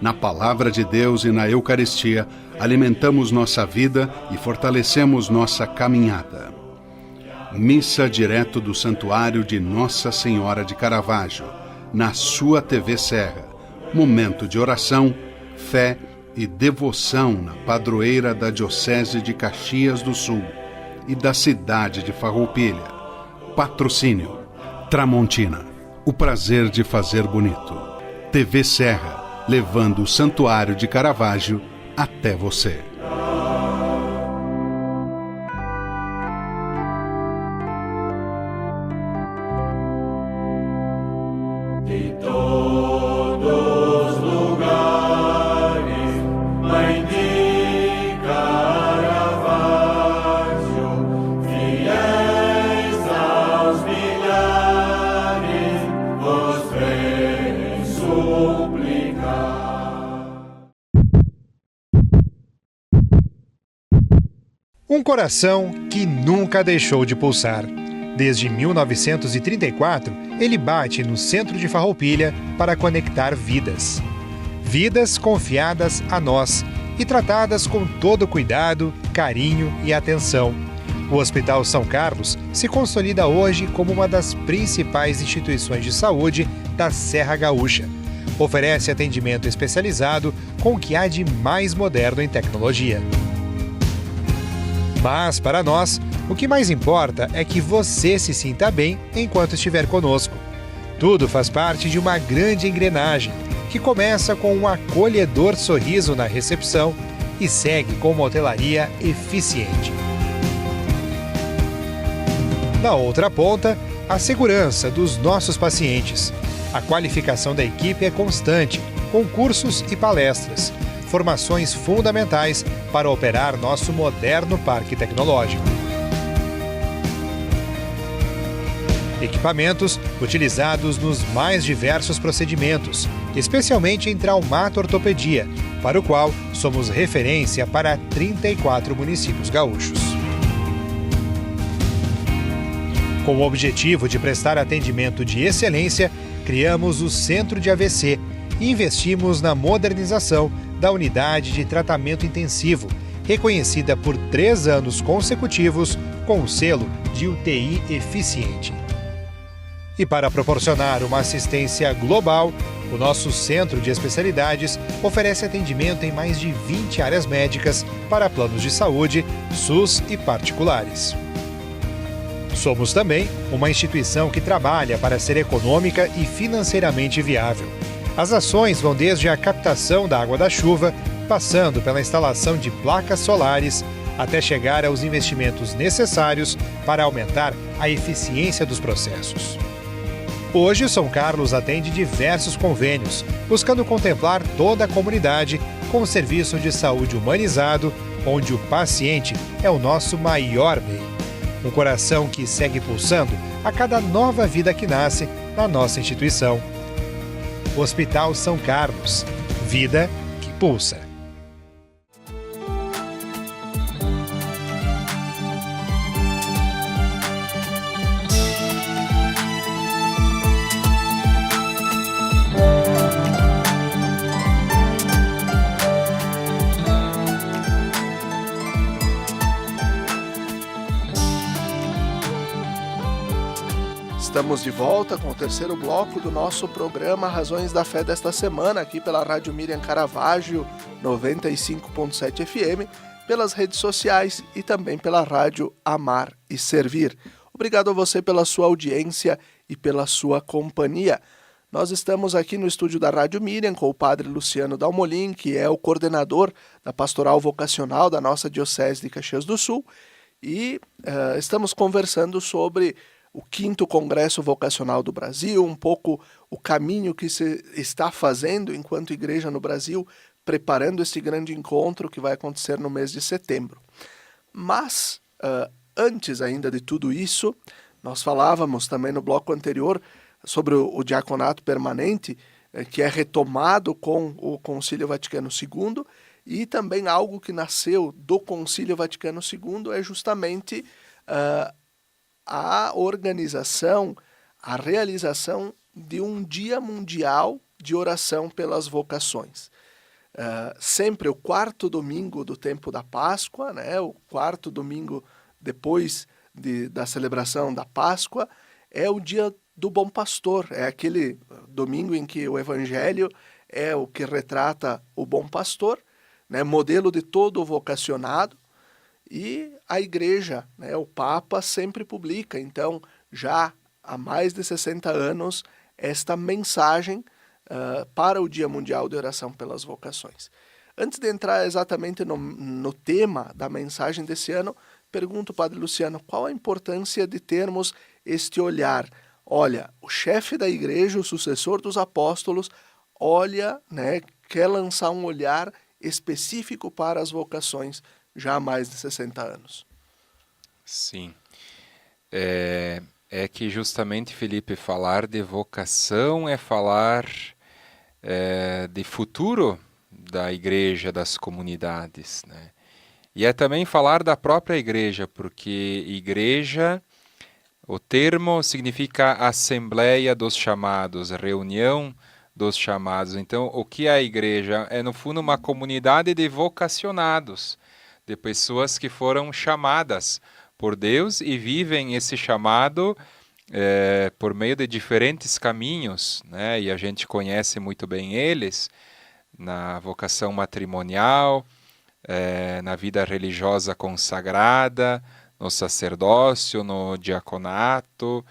Na Palavra de Deus e na Eucaristia, alimentamos nossa vida e fortalecemos nossa caminhada. Missa direto do Santuário de Nossa Senhora de Caravaggio, na sua TV Serra. Momento de oração, fé e devoção na padroeira da Diocese de Caxias do Sul e da cidade de Farroupilha. Patrocínio Tramontina, o prazer de fazer bonito. TV Serra, levando o Santuário de Caravaggio até você. De todos os lugares, Mãe de Caravaggio, fiéis aos milhares, vos vem suplicar. Um coração que nunca deixou de pulsar. Desde 1934, ele bate no centro de Farroupilha para conectar vidas. Vidas confiadas a nós e tratadas com todo cuidado, carinho e atenção. O Hospital São Carlos se consolida hoje como uma das principais instituições de saúde da Serra Gaúcha. Oferece atendimento especializado com o que há de mais moderno em tecnologia. Mas, para nós, o que mais importa é que você se sinta bem enquanto estiver conosco. Tudo faz parte de uma grande engrenagem, que começa com um acolhedor sorriso na recepção e segue com uma hotelaria eficiente. Na outra ponta, a segurança dos nossos pacientes. A qualificação da equipe é constante, com cursos e palestras, formações fundamentais para operar nosso moderno parque tecnológico. Equipamentos utilizados nos mais diversos procedimentos, especialmente em traumato-ortopedia, para o qual somos referência para 34 municípios gaúchos. Com o objetivo de prestar atendimento de excelência, criamos o Centro de AVC e investimos na modernização da unidade de tratamento intensivo, reconhecida por 3 anos consecutivos com o selo de UTI eficiente. E para proporcionar uma assistência global, o nosso Centro de Especialidades oferece atendimento em mais de 20 áreas médicas para planos de saúde, SUS e particulares. Somos também uma instituição que trabalha para ser econômica e financeiramente viável. As ações vão desde a captação da água da chuva, passando pela instalação de placas solares, até chegar aos investimentos necessários para aumentar a eficiência dos processos. Hoje, o São Carlos atende diversos convênios, buscando contemplar toda a comunidade com um serviço de saúde humanizado, onde o paciente é o nosso maior bem. Um coração que segue pulsando a cada nova vida que nasce na nossa instituição. Hospital São Carlos. Vida que pulsa. Estamos de volta com o terceiro bloco do nosso programa Razões da Fé desta semana, aqui pela Rádio Miriam Caravaggio 95.7 FM, pelas redes sociais e também pela Rádio Amar e Servir. Obrigado a você pela sua audiência e pela sua companhia. Nós estamos aqui no estúdio da Rádio Miriam com o Padre Luciano Dalmolin, que é o coordenador da Pastoral Vocacional da nossa Diocese de Caxias do Sul, e estamos conversando sobre o 5º Congresso Vocacional do Brasil, um pouco o caminho que se está fazendo enquanto igreja no Brasil, preparando esse grande encontro que vai acontecer no mês de setembro. Mas, antes ainda de tudo isso, nós falávamos também no bloco anterior sobre o diaconato permanente, que é retomado com o Concílio Vaticano II, e também algo que nasceu do Concílio Vaticano II é justamente a organização, a realização de um Dia Mundial de Oração pelas Vocações. Sempre o 4º domingo do tempo da Páscoa, né, o 4º domingo depois da celebração da Páscoa, é o dia do Bom Pastor, é aquele domingo em que o Evangelho é o que retrata o Bom Pastor, né, modelo de todo o vocacionado, e a Igreja, né, o Papa sempre publica, então, já há mais de 60 anos, esta mensagem para o Dia Mundial de Oração pelas Vocações. Antes de entrar exatamente no tema da mensagem desse ano, pergunto, Padre Luciano, qual a importância de termos este olhar? Olha, o chefe da igreja, o sucessor dos apóstolos, olha, né, quer lançar um olhar específico para as vocações já há mais de 60 anos. Sim. É que justamente, Felipe, falar de vocação é falar de futuro da igreja, das comunidades, né? E é também falar da própria igreja, porque igreja, o termo significa assembleia dos chamados, reunião dos chamados. Então, o que é a igreja? É, no fundo, uma comunidade de vocacionados, de pessoas que foram chamadas por Deus e vivem esse chamado por meio de diferentes caminhos, né? E a gente conhece muito bem eles, na vocação matrimonial, na vida religiosa consagrada, no sacerdócio, no diaconato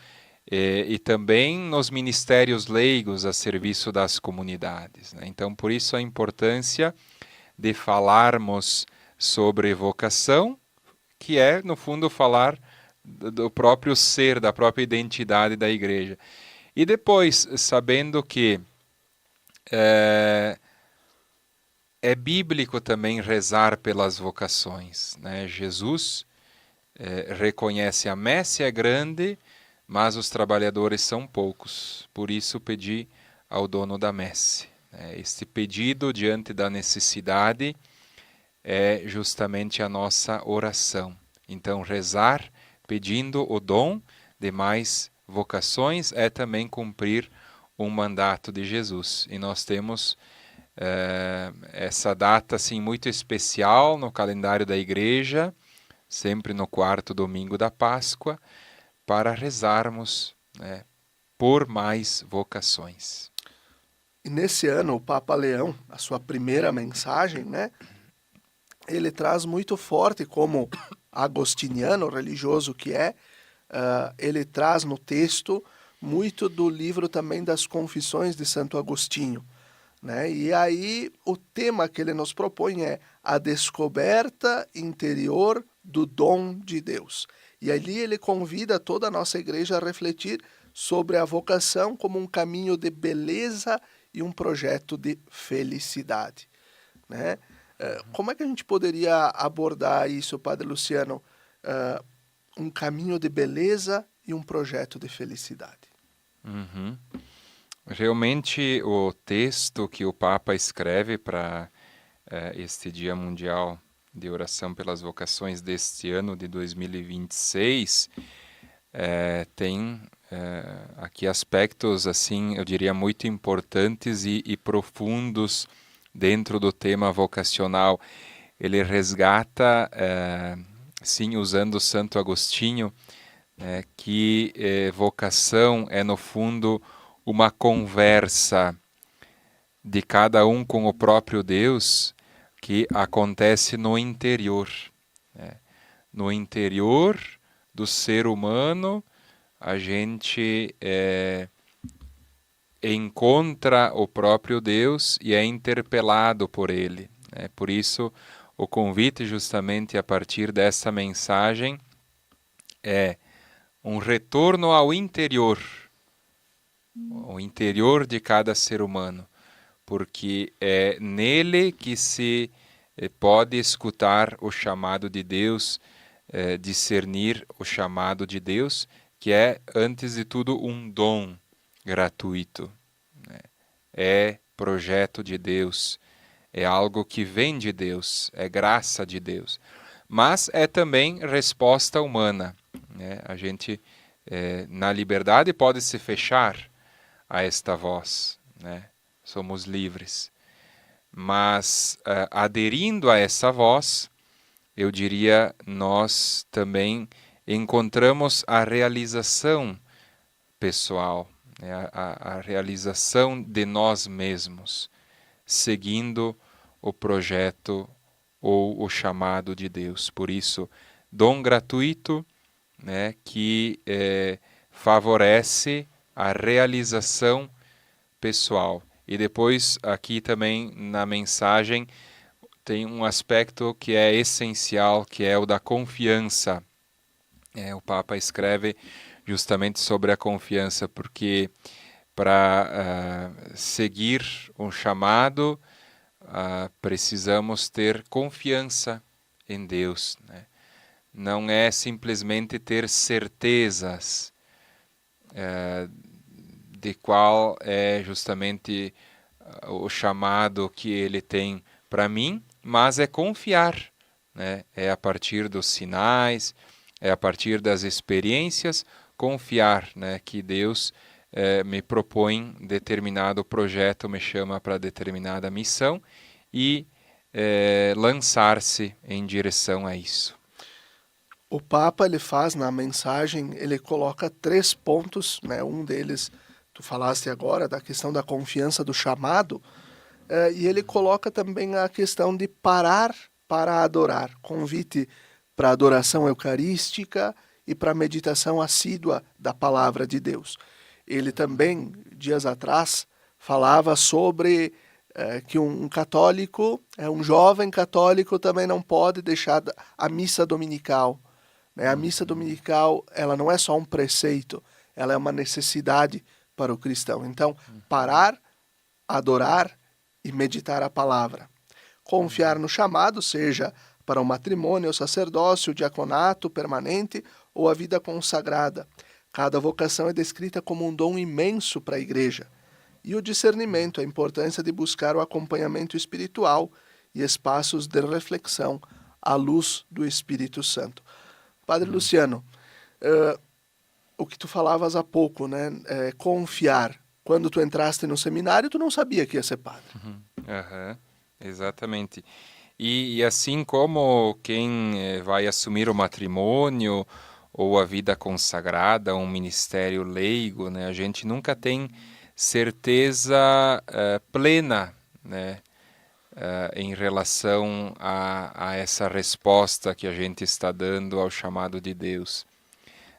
e também nos ministérios leigos a serviço das comunidades, né? Então, por isso a importância de falarmos sobre vocação, que é, no fundo, falar do próprio ser, da própria identidade da igreja. E depois, sabendo que é bíblico também rezar pelas vocações, né? Jesus reconhece a messe é grande, mas os trabalhadores são poucos. Por isso pedi ao dono da messe. Este pedido diante da necessidade é justamente a nossa oração. Então, rezar pedindo o dom de mais vocações é também cumprir um mandato de Jesus. E nós temos essa data assim, muito especial no calendário da igreja, sempre no 4º domingo da Páscoa, para rezarmos, né, por mais vocações. E nesse ano, o Papa Leão, a sua primeira mensagem, né, ele traz muito forte, como agostiniano religioso que ele traz no texto muito do livro também das Confissões de Santo Agostinho, né? E aí o tema que ele nos propõe é a descoberta interior do dom de Deus. E ali ele convida toda a nossa igreja a refletir sobre a vocação como um caminho de beleza e um projeto de felicidade, né? Como é que a gente poderia abordar isso, Padre Luciano? Um caminho de beleza e um projeto de felicidade. Uhum. Realmente, o texto que o Papa escreve para este Dia Mundial de Oração pelas Vocações deste ano de 2026 tem aqui aspectos, assim, eu diria, muito importantes e profundos dentro do tema vocacional. Ele resgata, sim, usando Santo Agostinho, que vocação é, no fundo, uma conversa de cada um com o próprio Deus que acontece no interior. No interior do ser humano, a gente encontra o próprio Deus e é interpelado por ele. Por isso, o convite justamente a partir dessa mensagem é um retorno ao interior, o interior de cada ser humano, porque é nele que se pode escutar o chamado de Deus, discernir o chamado de Deus, que é, antes de tudo, um dom gratuito, né? É projeto de Deus, é algo que vem de Deus, é graça de Deus. Mas é também resposta humana, né? A gente, na liberdade, pode se fechar a esta voz, né? Somos livres. Mas, aderindo a essa voz, eu diria, nós também encontramos a realização pessoal, né? A realização de nós mesmos, seguindo o projeto ou o chamado de Deus. Por isso, dom gratuito, né, que favorece a realização pessoal. E depois, aqui também na mensagem, tem um aspecto que é essencial, que é o da confiança. O Papa escreve justamente sobre a confiança, porque para seguir um chamado, precisamos ter confiança em Deus, né? Não é simplesmente ter certezas de qual é justamente o chamado que Ele tem para mim, mas é confiar, né? É a partir dos sinais, é a partir das experiências, confiar, né, que Deus me propõe determinado projeto, me chama para determinada missão e lançar-se em direção a isso. O Papa, ele faz na mensagem, ele coloca 3 pontos, né? Um deles, tu falaste agora, da questão da confiança do chamado, e ele coloca também a questão de parar para adorar, convite para adoração eucarística e para meditação assídua da palavra de Deus. Ele também, dias atrás, falava sobre que um católico, um jovem católico também não pode deixar a missa dominical, né? A missa dominical, ela não é só um preceito, ela é uma necessidade para o cristão. Então, parar, adorar e meditar a palavra. Confiar no chamado, seja para o matrimônio, o sacerdócio, o diaconato permanente ou a vida consagrada. Cada vocação é descrita como um dom imenso para a igreja. E o discernimento, a importância de buscar o acompanhamento espiritual e espaços de reflexão à luz do Espírito Santo. Padre Luciano, o que tu falavas há pouco, né? Confiar. Quando tu entraste no seminário, tu não sabia que ia ser padre. Exatamente. E assim como quem vai assumir o matrimônio ou a vida consagrada, um ministério leigo, né, a gente nunca tem certeza plena, né, em relação a essa resposta que a gente está dando ao chamado de Deus.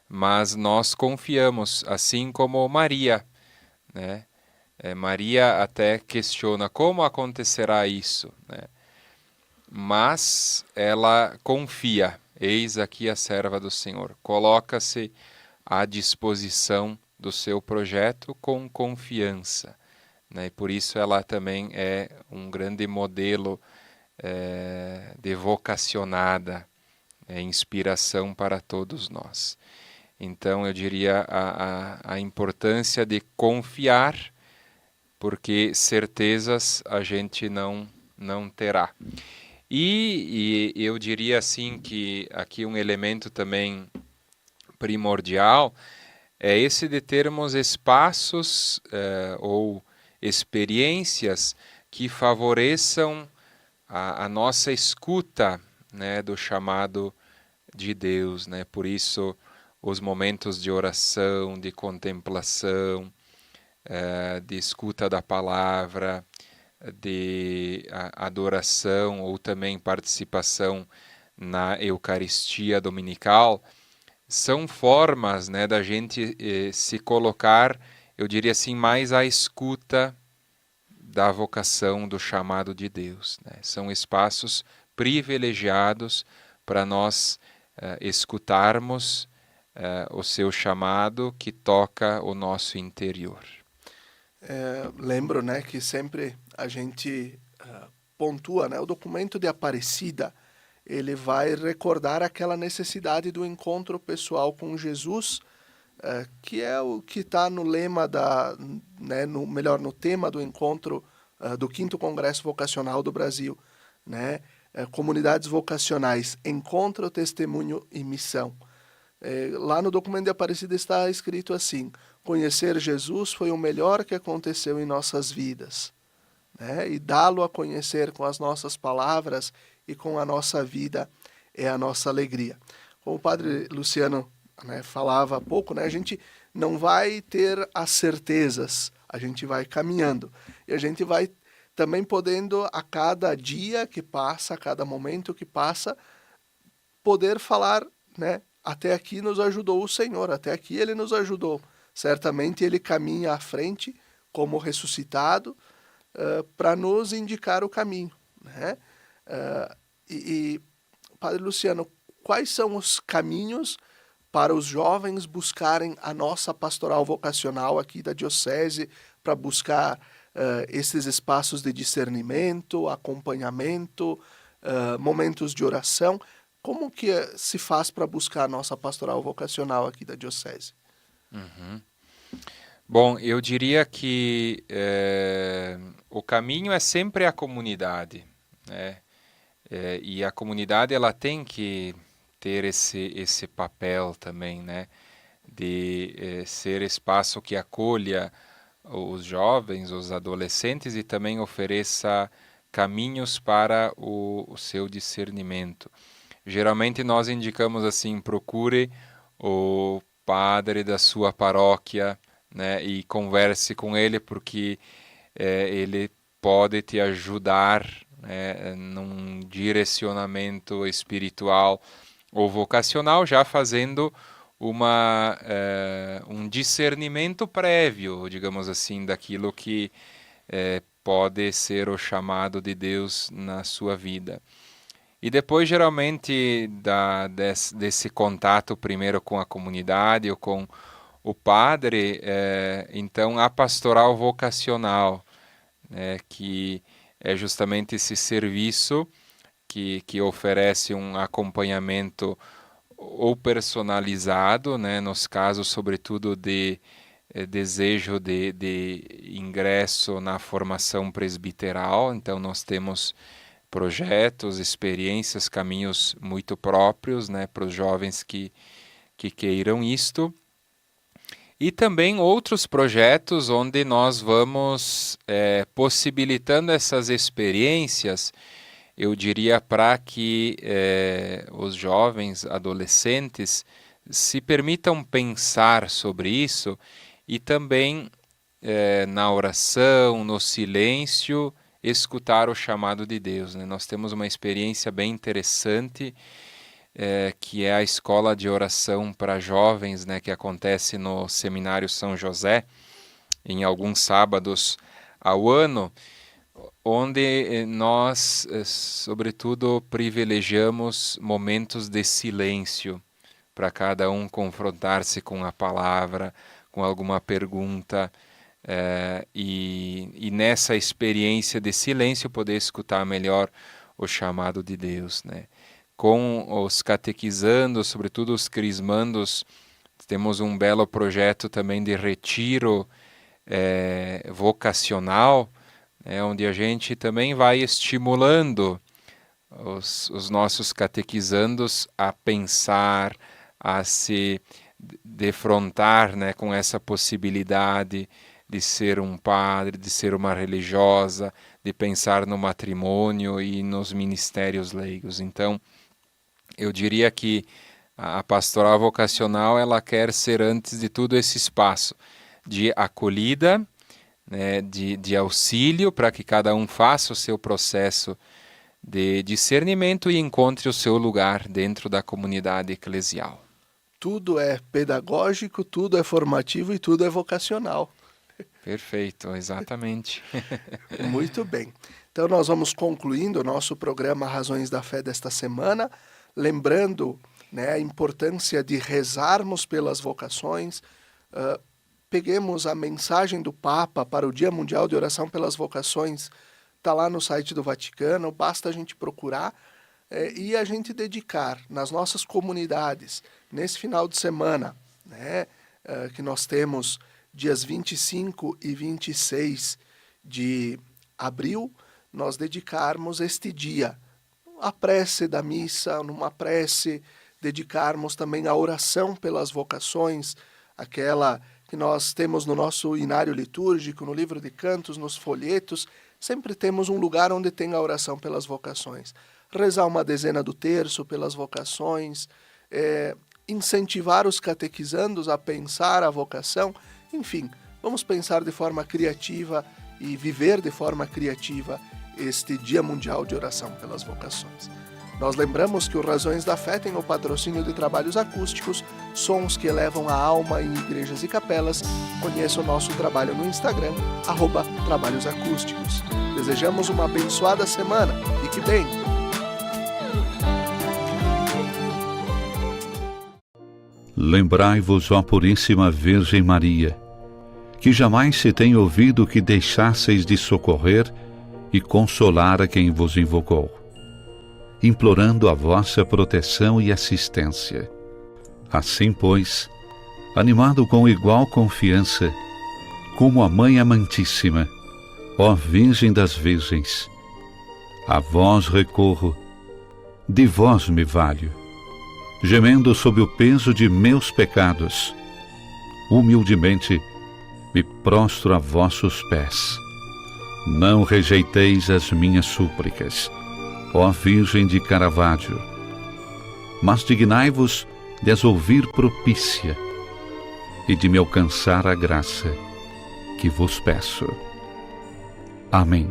Mas nós confiamos, assim como Maria, né? Maria até questiona como acontecerá isso, né? Mas ela confia. Eis aqui a serva do Senhor. Coloca-se à disposição do seu projeto com confiança, né? E por isso ela também é um grande modelo de vocacionada, inspiração para todos nós. Então eu diria a importância de confiar, porque certezas a gente não terá. E eu diria assim que aqui um elemento também primordial é esse de termos espaços ou experiências que favoreçam a nossa escuta, né, do chamado de Deus, né? Por isso os momentos de oração, de contemplação, de escuta da palavra, de adoração ou também participação na Eucaristia dominical, são formas, né, da gente se colocar, eu diria assim, mais à escuta da vocação, do chamado de Deus, né? São espaços privilegiados para nós escutarmos o seu chamado que toca o nosso interior. Lembro, né, que sempre a gente pontua, né, o documento de Aparecida, ele vai recordar aquela necessidade do encontro pessoal com Jesus, que é o que está no lema né, no tema do encontro do 5º Congresso Vocacional do Brasil, né? Comunidades vocacionais, encontro, testemunho e missão. Lá no documento de Aparecida está escrito assim: conhecer Jesus foi o melhor que aconteceu em nossas vidas, né? E dá-lo a conhecer com as nossas palavras e com a nossa vida é a nossa alegria. Como o Padre Luciano, né, falava há pouco, né, a gente não vai ter as certezas, a gente vai caminhando. E a gente vai também podendo, a cada dia que passa, a cada momento que passa, poder falar, né, até aqui nos ajudou o Senhor, até aqui Ele nos ajudou. Certamente Ele caminha à frente como ressuscitado para nos indicar o caminho, né? Padre Luciano, quais são os caminhos para os jovens buscarem a nossa pastoral vocacional aqui da Diocese, para buscar esses espaços de discernimento, acompanhamento, momentos de oração? Como que se faz para buscar a nossa pastoral vocacional aqui da Diocese? Uhum. Bom, eu diria que o caminho é sempre a comunidade, né? E a comunidade ela tem que ter esse papel também, né? De ser espaço que acolha os jovens, os adolescentes e também ofereça caminhos para o seu discernimento. Geralmente nós indicamos assim, procure o padre da sua paróquia, né, e converse com ele, porque ele pode te ajudar, né, num direcionamento espiritual ou vocacional, já fazendo um discernimento prévio, digamos assim, daquilo que pode ser o chamado de Deus na sua vida. E depois, geralmente, desse contato primeiro com a comunidade ou com o padre, então a pastoral vocacional, né, que é justamente esse serviço que oferece um acompanhamento ou personalizado, né, nos casos, sobretudo, de desejo de ingresso na formação presbiteral. Então, nós temos projetos, experiências, caminhos muito próprios, né, para os jovens que queiram isto. E também outros projetos onde nós vamos possibilitando essas experiências, eu diria, para que os jovens, adolescentes, se permitam pensar sobre isso e também na oração, no silêncio, escutar o chamado de Deus, né? Nós temos uma experiência bem interessante, que é a escola de oração para jovens, né, que acontece no Seminário São José, em alguns sábados ao ano, onde nós, sobretudo, privilegiamos momentos de silêncio, para cada um confrontar-se com a palavra, com alguma pergunta, e nessa experiência de silêncio poder escutar melhor o chamado de Deus, né? Com os catequizandos, sobretudo os crismandos, temos um belo projeto também de retiro vocacional, onde a gente também vai estimulando os nossos catequizandos a pensar, a se defrontar, né, com essa possibilidade de ser um padre, de ser uma religiosa, de pensar no matrimônio e nos ministérios leigos. Então, eu diria que a pastoral vocacional ela quer ser, antes de tudo, esse espaço de acolhida, né, de auxílio para que cada um faça o seu processo de discernimento e encontre o seu lugar dentro da comunidade eclesial. Tudo é pedagógico, tudo é formativo e tudo é vocacional. Perfeito, exatamente. Muito bem. Então nós vamos concluindo o nosso programa Razões da Fé desta semana, lembrando né, a importância de rezarmos pelas vocações. Peguemos a mensagem do Papa para o Dia Mundial de Oração pelas Vocações, está lá no site do Vaticano, basta a gente procurar e a gente dedicar nas nossas comunidades, nesse final de semana, né, que nós temos dias 25 e 26 de abril, nós dedicarmos este dia à prece da missa, numa prece, dedicarmos também à oração pelas vocações, aquela que nós temos no nosso inário litúrgico, no livro de cantos, nos folhetos, sempre temos um lugar onde tem a oração pelas vocações. Rezar uma dezena do terço pelas vocações, incentivar os catequizandos a pensar a vocação, enfim, vamos pensar de forma criativa e viver de forma criativa este Dia Mundial de Oração pelas Vocações. Nós lembramos que o Razões da Fé tem o patrocínio de trabalhos acústicos, sons que elevam a alma em igrejas e capelas. Conheça o nosso trabalho no Instagram, @trabalhosacústicos. Desejamos uma abençoada semana. Fique bem! Lembrai-vos, ó Puríssima Virgem Maria, que jamais se tem ouvido que deixasseis de socorrer e consolar a quem vos invocou, implorando a vossa proteção e assistência. Assim, pois, animado com igual confiança, como a Mãe Amantíssima, ó Virgem das Virgens, a vós recorro, de vós me valho, gemendo sob o peso de meus pecados, humildemente me prostro a vossos pés. Não rejeiteis as minhas súplicas, ó Virgem de Caravaggio, mas dignai-vos de as ouvir propícia e de me alcançar a graça que vos peço. Amém.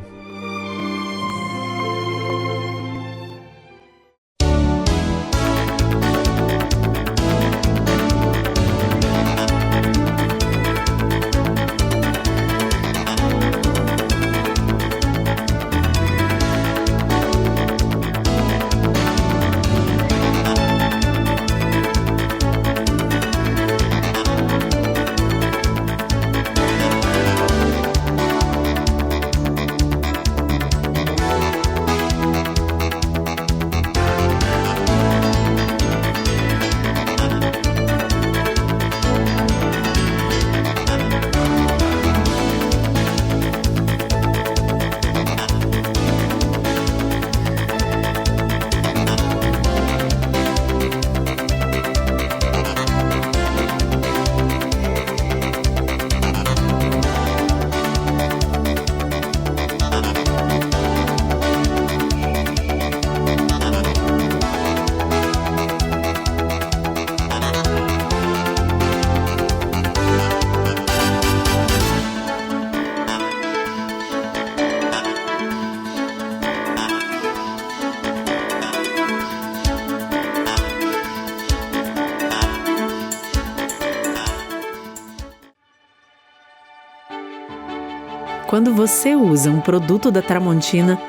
Quando você usa um produto da Tramontina,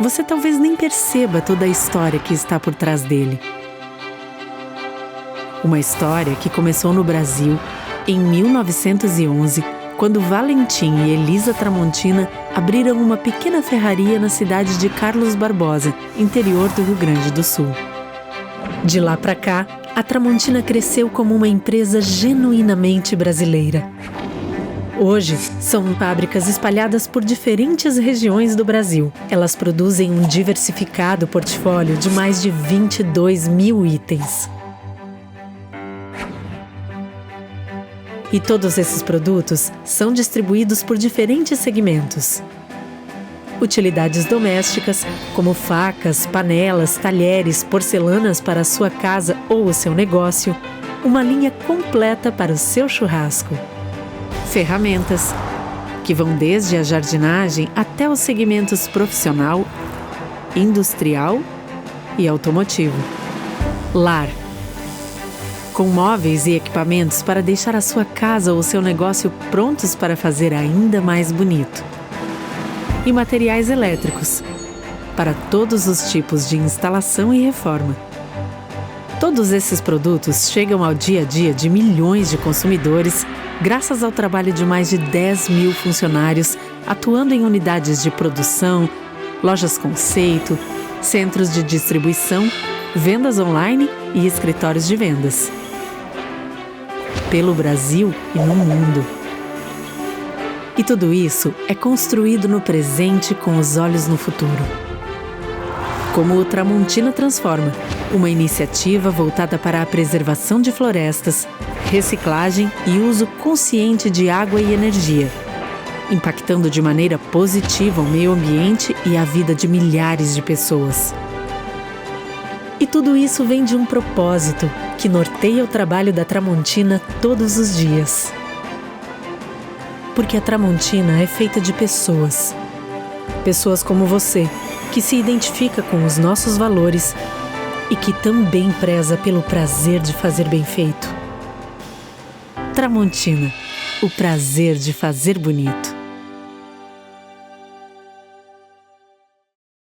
você talvez nem perceba toda a história que está por trás dele. Uma história que começou no Brasil em 1911, quando Valentim e Elisa Tramontina abriram uma pequena ferraria na cidade de Carlos Barbosa, interior do Rio Grande do Sul. De lá para cá, a Tramontina cresceu como uma empresa genuinamente brasileira. Hoje, são fábricas espalhadas por diferentes regiões do Brasil. Elas produzem um diversificado portfólio de mais de 22 mil itens. E todos esses produtos são distribuídos por diferentes segmentos. Utilidades domésticas, como facas, panelas, talheres, porcelanas para a sua casa ou o seu negócio, uma linha completa para o seu churrasco. Ferramentas, que vão desde a jardinagem até os segmentos profissional, industrial e automotivo. Lar, com móveis e equipamentos para deixar a sua casa ou o seu negócio prontos para fazer ainda mais bonito. E materiais elétricos, para todos os tipos de instalação e reforma. Todos esses produtos chegam ao dia a dia de milhões de consumidores, graças ao trabalho de mais de 10 mil funcionários atuando em unidades de produção, lojas conceito, centros de distribuição, vendas online e escritórios de vendas. Pelo Brasil e no mundo. E tudo isso é construído no presente com os olhos no futuro. Como o Tramontina Transforma, uma iniciativa voltada para a preservação de florestas, reciclagem e uso consciente de água e energia, impactando de maneira positiva o meio ambiente e a vida de milhares de pessoas. E tudo isso vem de um propósito que norteia o trabalho da Tramontina todos os dias. Porque a Tramontina é feita de pessoas. Pessoas como você, que se identifica com os nossos valores e que também preza pelo prazer de fazer bem feito. Tramontina, o prazer de fazer bonito.